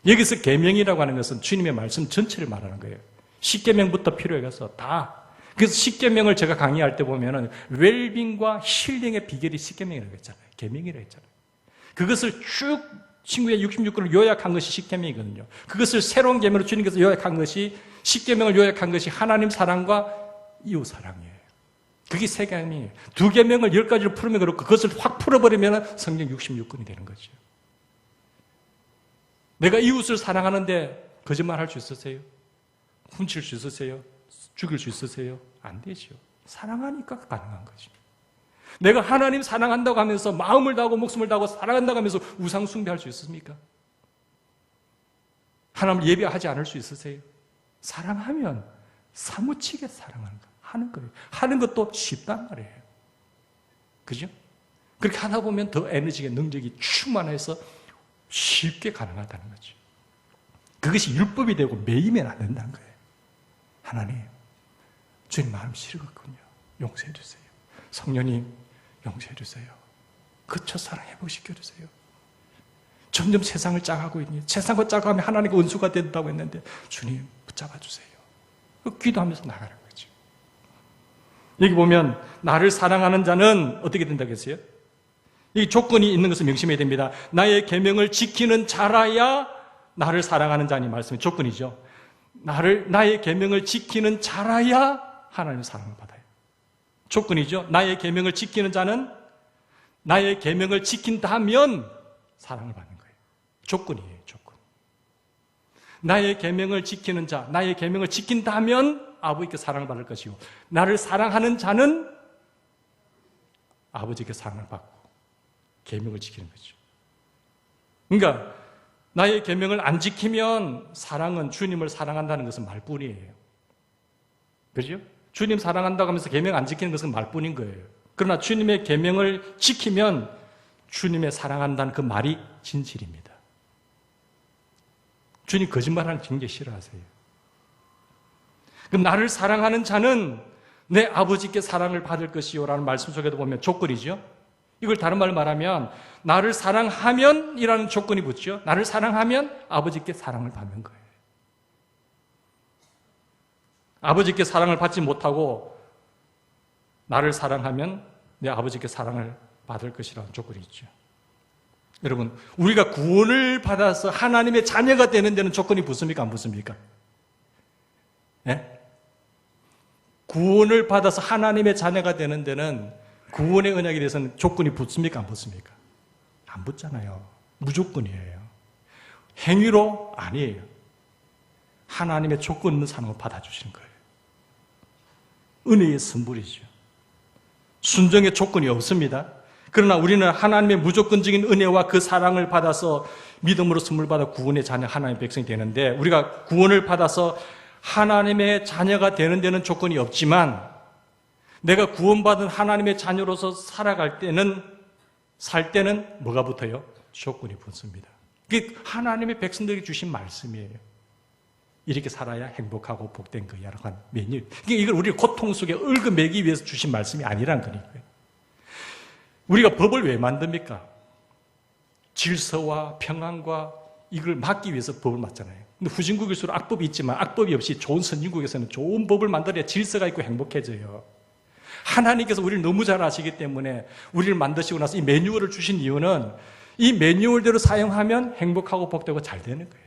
여기서 계명이라고 하는 것은 주님의 말씀 전체를 말하는 거예요. 십계명부터 필요해서 다. 그래서 십계명을 제가 강의할 때 보면은 웰빙과 힐링의 비결이 십계명이라고 했잖아요. 계명이라고 했잖아요. 그것을 쭉 신구의 66권을 요약한 것이 십계명이거든요. 그것을 새로운 계명으로 주님께서 요약한 것이 십계명을 요약한 것이 하나님 사랑과 이웃 사랑이에요. 그게 세 계명이에요. 두 계명을 10가지로 풀면 그렇고 그것을 확 풀어버리면 성경 66권이 되는 거죠. 내가 이웃을 사랑하는데 거짓말할 수 있으세요? 훔칠 수 있으세요? 죽일 수 있으세요? 안 되죠. 사랑하니까 가능한 거죠. 내가 하나님 사랑한다고 하면서 마음을 다하고 목숨을 다하고 사랑한다고 하면서 우상 숭배할 수 있습니까? 하나님을 예배하지 않을 수 있으세요? 사랑하면 사무치게 하는 거예요. 하는 것도 쉽단 말이에요. 그죠? 그렇게 하다 보면 더 에너지가 능력이 충만해서 쉽게 가능하다는 거죠. 그것이 율법이 되고 매이면 안 된다는 거예요. 하나님, 주님 마음 싫었군요. 용서해 주세요. 성령님, 용서해 주세요. 그 첫사랑 회복시켜 주세요. 점점 세상을 짜가고 있니? 세상과 짜가면 하나님과 원수가 된다고 했는데 주님 붙잡아 주세요. 기도하면서 나가는 거죠. 여기 보면 나를 사랑하는 자는 어떻게 된다고 했어요? 이 조건이 있는 것을 명심해야 됩니다. 나의 계명을 지키는 자라야 나를 사랑하는 자니 말씀이 조건이죠. 나의 계명을 지키는 자라야 하나님의 사랑을 받아요. 조건이죠. 나의 계명을 지키는 자는 나의 계명을 지킨다면 사랑을 받는 거예요. 조건이에요, 조건. 나의 계명을 지키는 자, 나의 계명을 지킨다면 아버지께 사랑을 받을 것이고, 나를 사랑하는 자는 아버지께 사랑을 받고 계명을 지키는 거죠. 그러니까 나의 계명을 안 지키면 사랑은 주님을 사랑한다는 것은 말뿐이에요. 그렇죠? 주님 사랑한다고 하면서 계명 안 지키는 것은 말뿐인 거예요. 그러나 주님의 계명을 지키면 주님의 사랑한다는 그 말이 진실입니다. 주님 거짓말하는 굉장히 싫어하세요. 그럼 나를 사랑하는 자는 내 아버지께 사랑을 받을 것이요 라는 말씀 속에도 보면 조건이죠. 이걸 다른 말로 말하면 나를 사랑하면 이라는 조건이 붙죠. 나를 사랑하면 아버지께 사랑을 받는 거예요. 아버지께 사랑을 받지 못하고 나를 사랑하면 내 아버지께 사랑을 받을 것이라는 조건이 있죠. 여러분, 우리가 구원을 받아서 하나님의 자녀가 되는 데는 조건이 붙습니까? 안 붙습니까? 네? 구원을 받아서 하나님의 자녀가 되는 데는 구원의 언약에 대해서는 조건이 붙습니까? 안 붙습니까? 안 붙잖아요. 무조건이에요. 행위로 아니에요. 하나님의 조건 없는 사랑을 받아주시는 거예요. 은혜의 선물이죠. 순종의 조건이 없습니다. 그러나 우리는 하나님의 무조건적인 은혜와 그 사랑을 받아서 믿음으로 선물 받아 구원의 자녀 하나님의 백성이 되는데, 우리가 구원을 받아서 하나님의 자녀가 되는 데는 조건이 없지만 내가 구원받은 하나님의 자녀로서 살아갈 때는, 살 때는 뭐가 붙어요? 조건이 붙습니다. 그게 하나님의 백성들에게 주신 말씀이에요. 이렇게 살아야 행복하고 복된 거야라고 하는 메뉴. 이걸 우리 고통 속에 얽어매기 위해서 주신 말씀이 아니란 거니까요. 우리가 법을 왜 만듭니까? 질서와 평안과 이걸 막기 위해서 법을 만들잖아요. 근데 후진국일수록 악법이 있지만 악법이 없이 좋은 선진국에서는 좋은 법을 만들어야 질서가 있고 행복해져요. 하나님께서 우리를 너무 잘 아시기 때문에 우리를 만드시고 나서 이 매뉴얼을 주신 이유는 이 매뉴얼대로 사용하면 행복하고 복되고 잘 되는 거예요.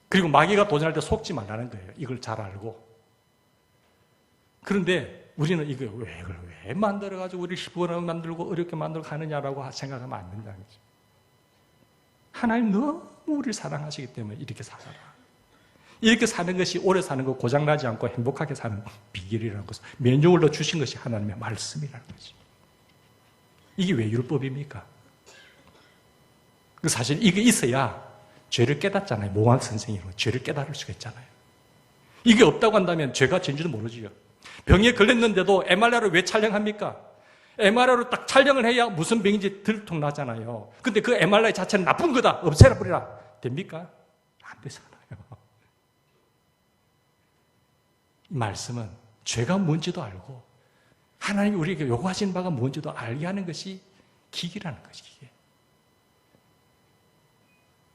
그리고 마귀가 도전할 때 속지 말라는 거예요. 이걸 잘 알고. 그런데 우리는 이걸 왜 만들어가지고 우리를 시부하게 만들고 어렵게 만들고 하느냐라고 생각하면 안 된다는 거죠. 하나님 너무 우리를 사랑하시기 때문에 이렇게 살아라. 이렇게 사는 것이 오래 사는 거, 고장나지 않고 행복하게 사는 비결이라는 것을 매뉴얼로 주신 것이 하나님의 말씀이라는 거죠. 이게 왜 율법입니까? 사실 이게 있어야 죄를 깨닫잖아요. 몽학 선생님은 죄를 깨달을 수가 있잖아요. 이게 없다고 한다면 죄가 죄인지도 모르지요. 병에 걸렸는데도 MRI를 왜 촬영합니까? MRI로 딱 촬영을 해야 무슨 병인지 들통나잖아요. 근데 그 MRI 자체는 나쁜 거다. 없애라 버리라. 됩니까? 안 되잖아요. 이 말씀은 죄가 뭔지도 알고 하나님이 우리에게 요구하시는 바가 뭔지도 알게 하는 것이 기기라는 것이 기계.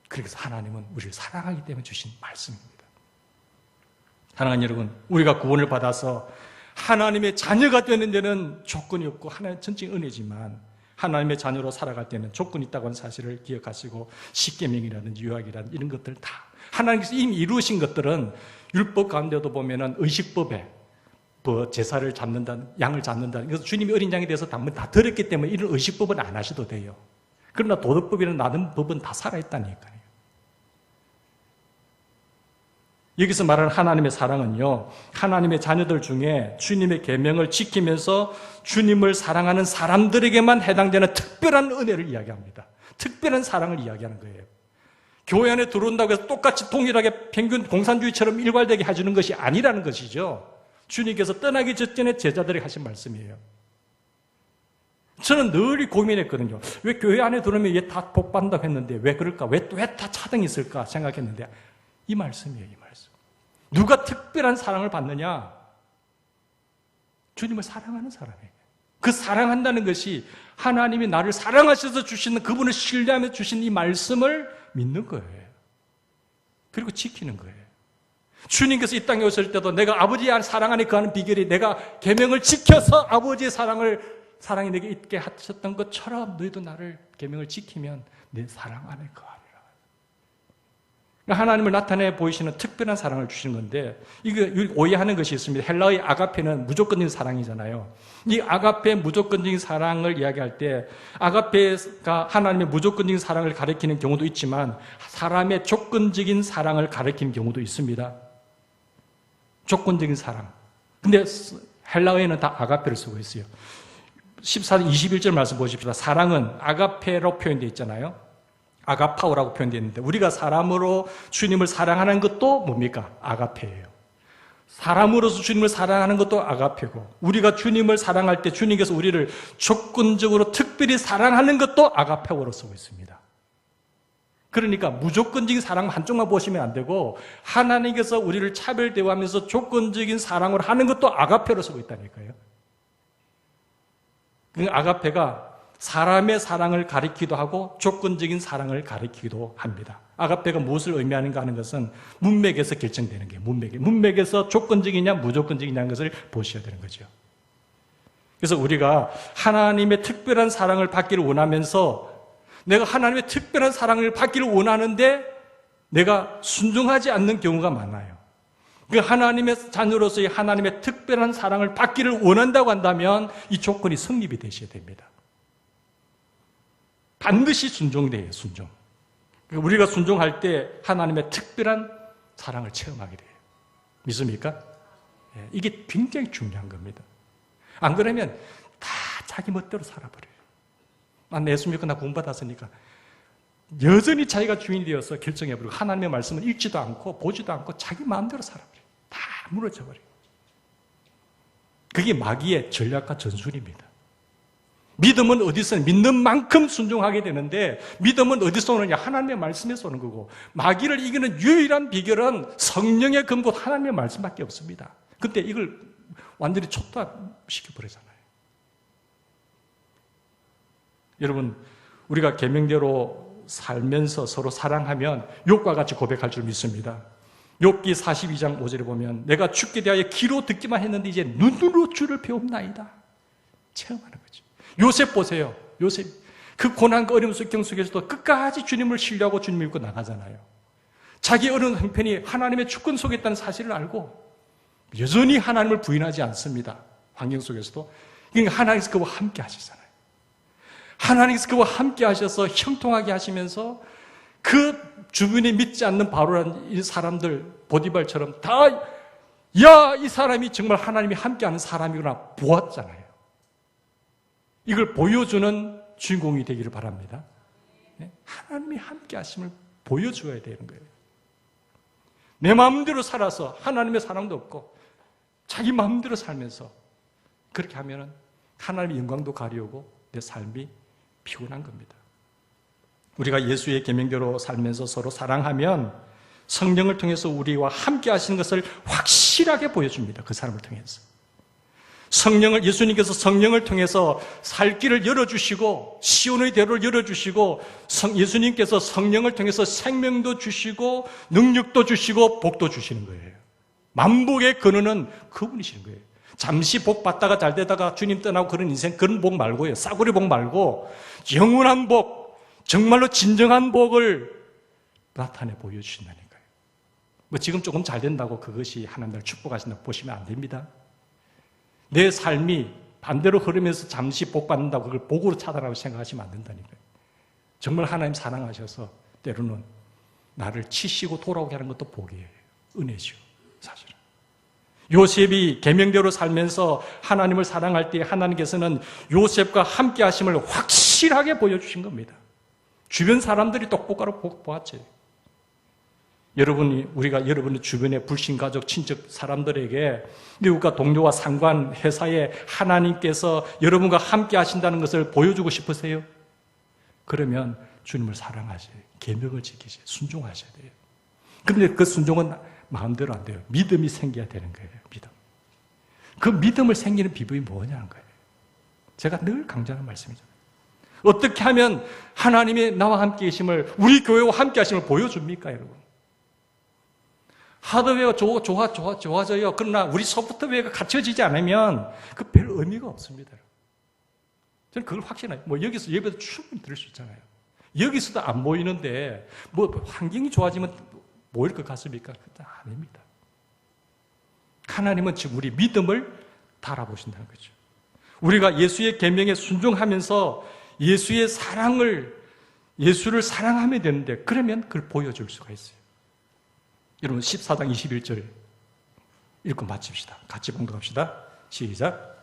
그래서 하나님은 우리를 사랑하기 때문에 주신 말씀입니다. 사랑하는 여러분, 우리가 구원을 받아서 하나님의 자녀가 되는 데는 조건이 없고 하나님의 전적인 은혜지만 하나님의 자녀로 살아갈 때는 조건이 있다고 하는 사실을 기억하시고 십계명이라든지 유학이라든지 이런 것들 다 하나님께서 이미 이루신 것들은 율법 가운데도 보면은 의식법에 제사를 잡는다, 양을 잡는다. 그래서 주님이 어린 양에 대해서 다 들었기 때문에 이런 의식법은 안 하셔도 돼요. 그러나 도덕법이나 나름 법은 다 살아있다니까요. 여기서 말하는 하나님의 사랑은요, 하나님의 자녀들 중에 주님의 계명을 지키면서 주님을 사랑하는 사람들에게만 해당되는 특별한 은혜를 이야기합니다. 특별한 사랑을 이야기하는 거예요. 교회 안에 들어온다고 해서 똑같이 동일하게 평균 공산주의처럼 일괄되게 해주는 것이 아니라는 것이죠. 주님께서 떠나기 전에 제자들에게 하신 말씀이에요. 저는 늘 고민했거든요. 왜 교회 안에 들어오면 얘 다 복받는다고 했는데 왜 그럴까? 왜 다 차등이 있을까? 생각했는데 이 말씀이에요, 이 말씀. 누가 특별한 사랑을 받느냐? 주님을 사랑하는 사람이에요. 그 사랑한다는 것이 하나님이 나를 사랑하셔서 주시는 그분을 신뢰하며 주신 이 말씀을 믿는 거예요. 그리고 지키는 거예요. 주님께서 이 땅에 오실 때도 내가 아버지의 사랑 안에 거하는 비결이 내가 계명을 지켜서 아버지의 사랑이 내게 있게 하셨던 것처럼 너희도 나를 계명을 지키면 내 사랑 안에 거하리라. 하나님을 나타내 보이시는 특별한 사랑을 주시는 건데, 이거 오해하는 것이 있습니다. 헬라의 아가페는 무조건적인 사랑이잖아요. 이 아가페 무조건적인 사랑을 이야기할 때 아가페가 하나님의 무조건적인 사랑을 가리키는 경우도 있지만 사람의 조건적인 사랑을 가리키는 경우도 있습니다. 조건적인 사랑. 근데 헬라어에는 다 아가페를 쓰고 있어요. 14절 21절 말씀 보십시오. 사랑은 아가페로 표현되어 있잖아요. 아가파오라고 표현되어 있는데 우리가 사람으로 주님을 사랑하는 것도 뭡니까? 아가페예요. 사람으로서 주님을 사랑하는 것도 아가페고, 우리가 주님을 사랑할 때 주님께서 우리를 조건적으로 특별히 사랑하는 것도 아가페오로 쓰고 있습니다. 그러니까 무조건적인 사랑 한쪽만 보시면 안 되고 하나님께서 우리를 차별 대우하면서 조건적인 사랑을 하는 것도 아가페로 쓰고 있다니까요. 그 아가페가 사람의 사랑을 가리키기도 하고 조건적인 사랑을 가리키기도 합니다. 아가페가 무엇을 의미하는가 하는 것은 문맥에서 결정되는 게 문맥에서 조건적이냐 무조건적이냐는 것을 보셔야 되는 거죠. 그래서 우리가 하나님의 특별한 사랑을 받기를 원하면서 내가 하나님의 특별한 사랑을 받기를 원하는데 내가 순종하지 않는 경우가 많아요. 그 하나님의 자녀로서의 하나님의 특별한 사랑을 받기를 원한다고 한다면 이 조건이 성립이 되셔야 됩니다. 반드시 순종돼요, 순종. 우리가 순종할 때 하나님의 특별한 사랑을 체험하게 돼요. 믿습니까? 이게 굉장히 중요한 겁니다. 안 그러면 다 자기 멋대로 살아버려요. 난 예수 믿고 나 공부받았으니까 여전히 자기가 주인이 되어서 결정해버리고 하나님의 말씀을 읽지도 않고 보지도 않고 자기 마음대로 살아버려요. 다 무너져버려요. 그게 마귀의 전략과 전술입니다. 믿음은 어디서 믿는 만큼 순종하게 되는데 믿음은 어디서 오느냐? 하나님의 말씀에서 오는 거고, 마귀를 이기는 유일한 비결은 성령의 근본 하나님의 말씀밖에 없습니다. 근데 이걸 완전히 촉도시켜버리잖아요. 여러분, 우리가 계명대로 살면서 서로 사랑하면 욥과 같이 고백할 줄 믿습니다. 욥기 42장 5절에 보면 내가 주께 대하여 귀로 듣기만 했는데 이제 눈으로 주를 배웁나이다. 체험하는 거죠. 요셉 보세요. 요셉 그 고난과 어려움 속경 속에서도 끝까지 주님을 신뢰하고 주님 믿고 나가잖아요. 자기 어려운 형편이 하나님의 주권 속에 있다는 사실을 알고 여전히 하나님을 부인하지 않습니다. 환경 속에서도. 그러니까 하나님께서 그와 함께 하시잖아요. 하나님께서 그와 함께 하셔서 형통하게 하시면서 그 주변에 믿지 않는 바로란 이 사람들 보디발처럼 다 야, 이 사람이 정말 하나님이 함께하는 사람이구나 보았잖아요. 이걸 보여주는 주인공이 되기를 바랍니다. 하나님이 함께 하심을 보여줘야 되는 거예요. 내 마음대로 살아서 하나님의 사랑도 없고 자기 마음대로 살면서 그렇게 하면 하나님의 영광도 가려오고 내 삶이 피곤한 겁니다. 우리가 예수의 계명대로 살면서 서로 사랑하면 성령을 통해서 우리와 함께 하시는 것을 확실하게 보여줍니다. 그 사람을 통해서. 예수님께서 성령을 통해서 살 길을 열어주시고 시온의 대로를 열어주시고 예수님께서 성령을 통해서 생명도 주시고 능력도 주시고 복도 주시는 거예요. 만복의 근원은 그분이시는 거예요. 잠시 복 받다가 잘 되다가 주님 떠나고 그런 인생, 그런 복 말고요. 싸구려 복 말고 영원한 복, 정말로 진정한 복을 나타내 보여주신다니까요. 지금 조금 잘 된다고 그것이 하나님을 축복하신다고 보시면 안 됩니다. 내 삶이 반대로 흐르면서 잠시 복 받는다고 그걸 복으로 찾아라고 생각하시면 안 된다니까요. 정말 하나님 사랑하셔서 때로는 나를 치시고 돌아오게 하는 것도 복이에요. 은혜죠, 사실은. 요셉이 계명대로 살면서 하나님을 사랑할 때 하나님께서는 요셉과 함께 하심을 확실하게 보여주신 겁니다. 주변 사람들이 똑똑하게 보았죠. 우리가 여러분의 주변의 불신가족, 친척 사람들에게 미국과 동료와 상관, 회사에 하나님께서 여러분과 함께 하신다는 것을 보여주고 싶으세요? 그러면 주님을 사랑하셔야 돼요. 계명을 지키셔야 돼요. 순종하셔야 돼요. 그런데 그 순종은 마음대로 안 돼요. 믿음이 생겨야 되는 거예요. 믿음. 그 믿음을 생기는 비법이 뭐냐는 거예요. 제가 늘 강조하는 말씀이잖아요. 어떻게 하면 하나님이 나와 함께 계심을, 우리 교회와 함께 하심을 보여줍니까, 여러분? 하드웨어가 좋아져요. 그러나 우리 소프트웨어가 갖춰지지 않으면 그 별 의미가 없습니다. 저는 그걸 확신해요. 뭐 여기서 예배도 충분히 들을 수 있잖아요. 여기서도 안 모이는데 뭐 환경이 좋아지면 모일 것 같습니까? 그건 아닙니다. 하나님은 지금 우리 믿음을 달아보신다는 거죠. 우리가 예수의 계명에 순종하면서 예수의 예수를 사랑하면 되는데 그러면 그걸 보여줄 수가 있어요. 여러분 14장 21절 읽고 마칩시다. 같이 봉독합시다. 시작.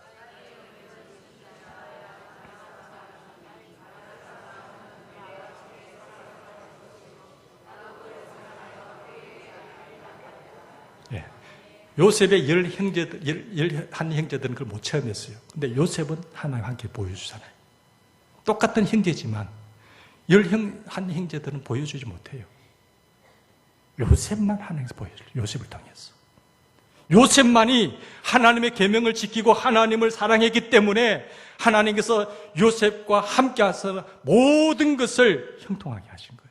예. 요셉의 열한 형제들은 그걸 못 체험했어요. 근데 요셉은 하나님과 함께 보여주잖아요. 똑같은 형제지만 열한 형제들은 보여주지 못해요. 요셉만 하나님께서 보여줘요. 요셉을 통해서. 요셉만이 하나님의 계명을 지키고 하나님을 사랑했기 때문에 하나님께서 요셉과 함께 하셔서 모든 것을 형통하게 하신 거예요.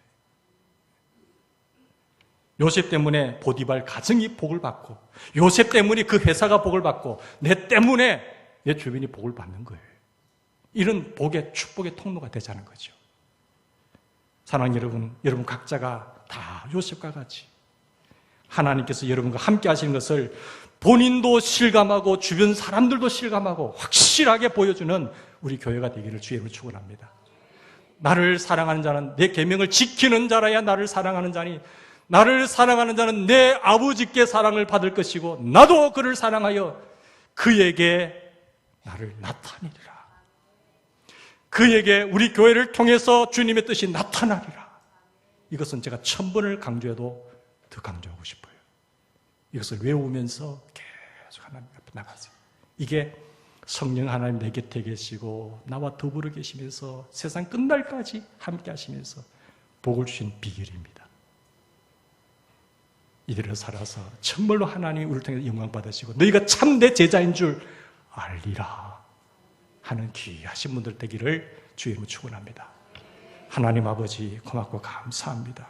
요셉 때문에 보디발 가정이 복을 받고 요셉 때문에 그 회사가 복을 받고 내 때문에 내 주변이 복을 받는 거예요. 이런 복의 축복의 통로가 되자는 거죠. 사랑하는 여러분 각자가 다 요셉과 같이 하나님께서 여러분과 함께 하시는 것을 본인도 실감하고 주변 사람들도 실감하고 확실하게 보여주는 우리 교회가 되기를 주의 이름으로 축원합니다. 나를 사랑하는 자는 내 계명을 지키는 자라야 나를 사랑하는 자니 나를 사랑하는 자는 내 아버지께 사랑을 받을 것이고 나도 그를 사랑하여 그에게 나를 나타내리라. 그에게 우리 교회를 통해서 주님의 뜻이 나타나리라. 이것은 제가 1000번을 강조해도 더 강조하고 싶어요. 이것을 외우면서 계속 하나님 앞에 나가세요. 이게 성령 하나님 내 곁에 계시고 나와 더불어 계시면서 세상 끝날까지 함께 하시면서 복을 주신 비결입니다. 이대로 살아서 정말로 하나님이 우리를 통해서 영광 받으시고 너희가 참 내 제자인 줄 알리라 하는 귀하신 분들 되기를 주의 이름으로 축원합니다. 하나님 아버지 고맙고 감사합니다.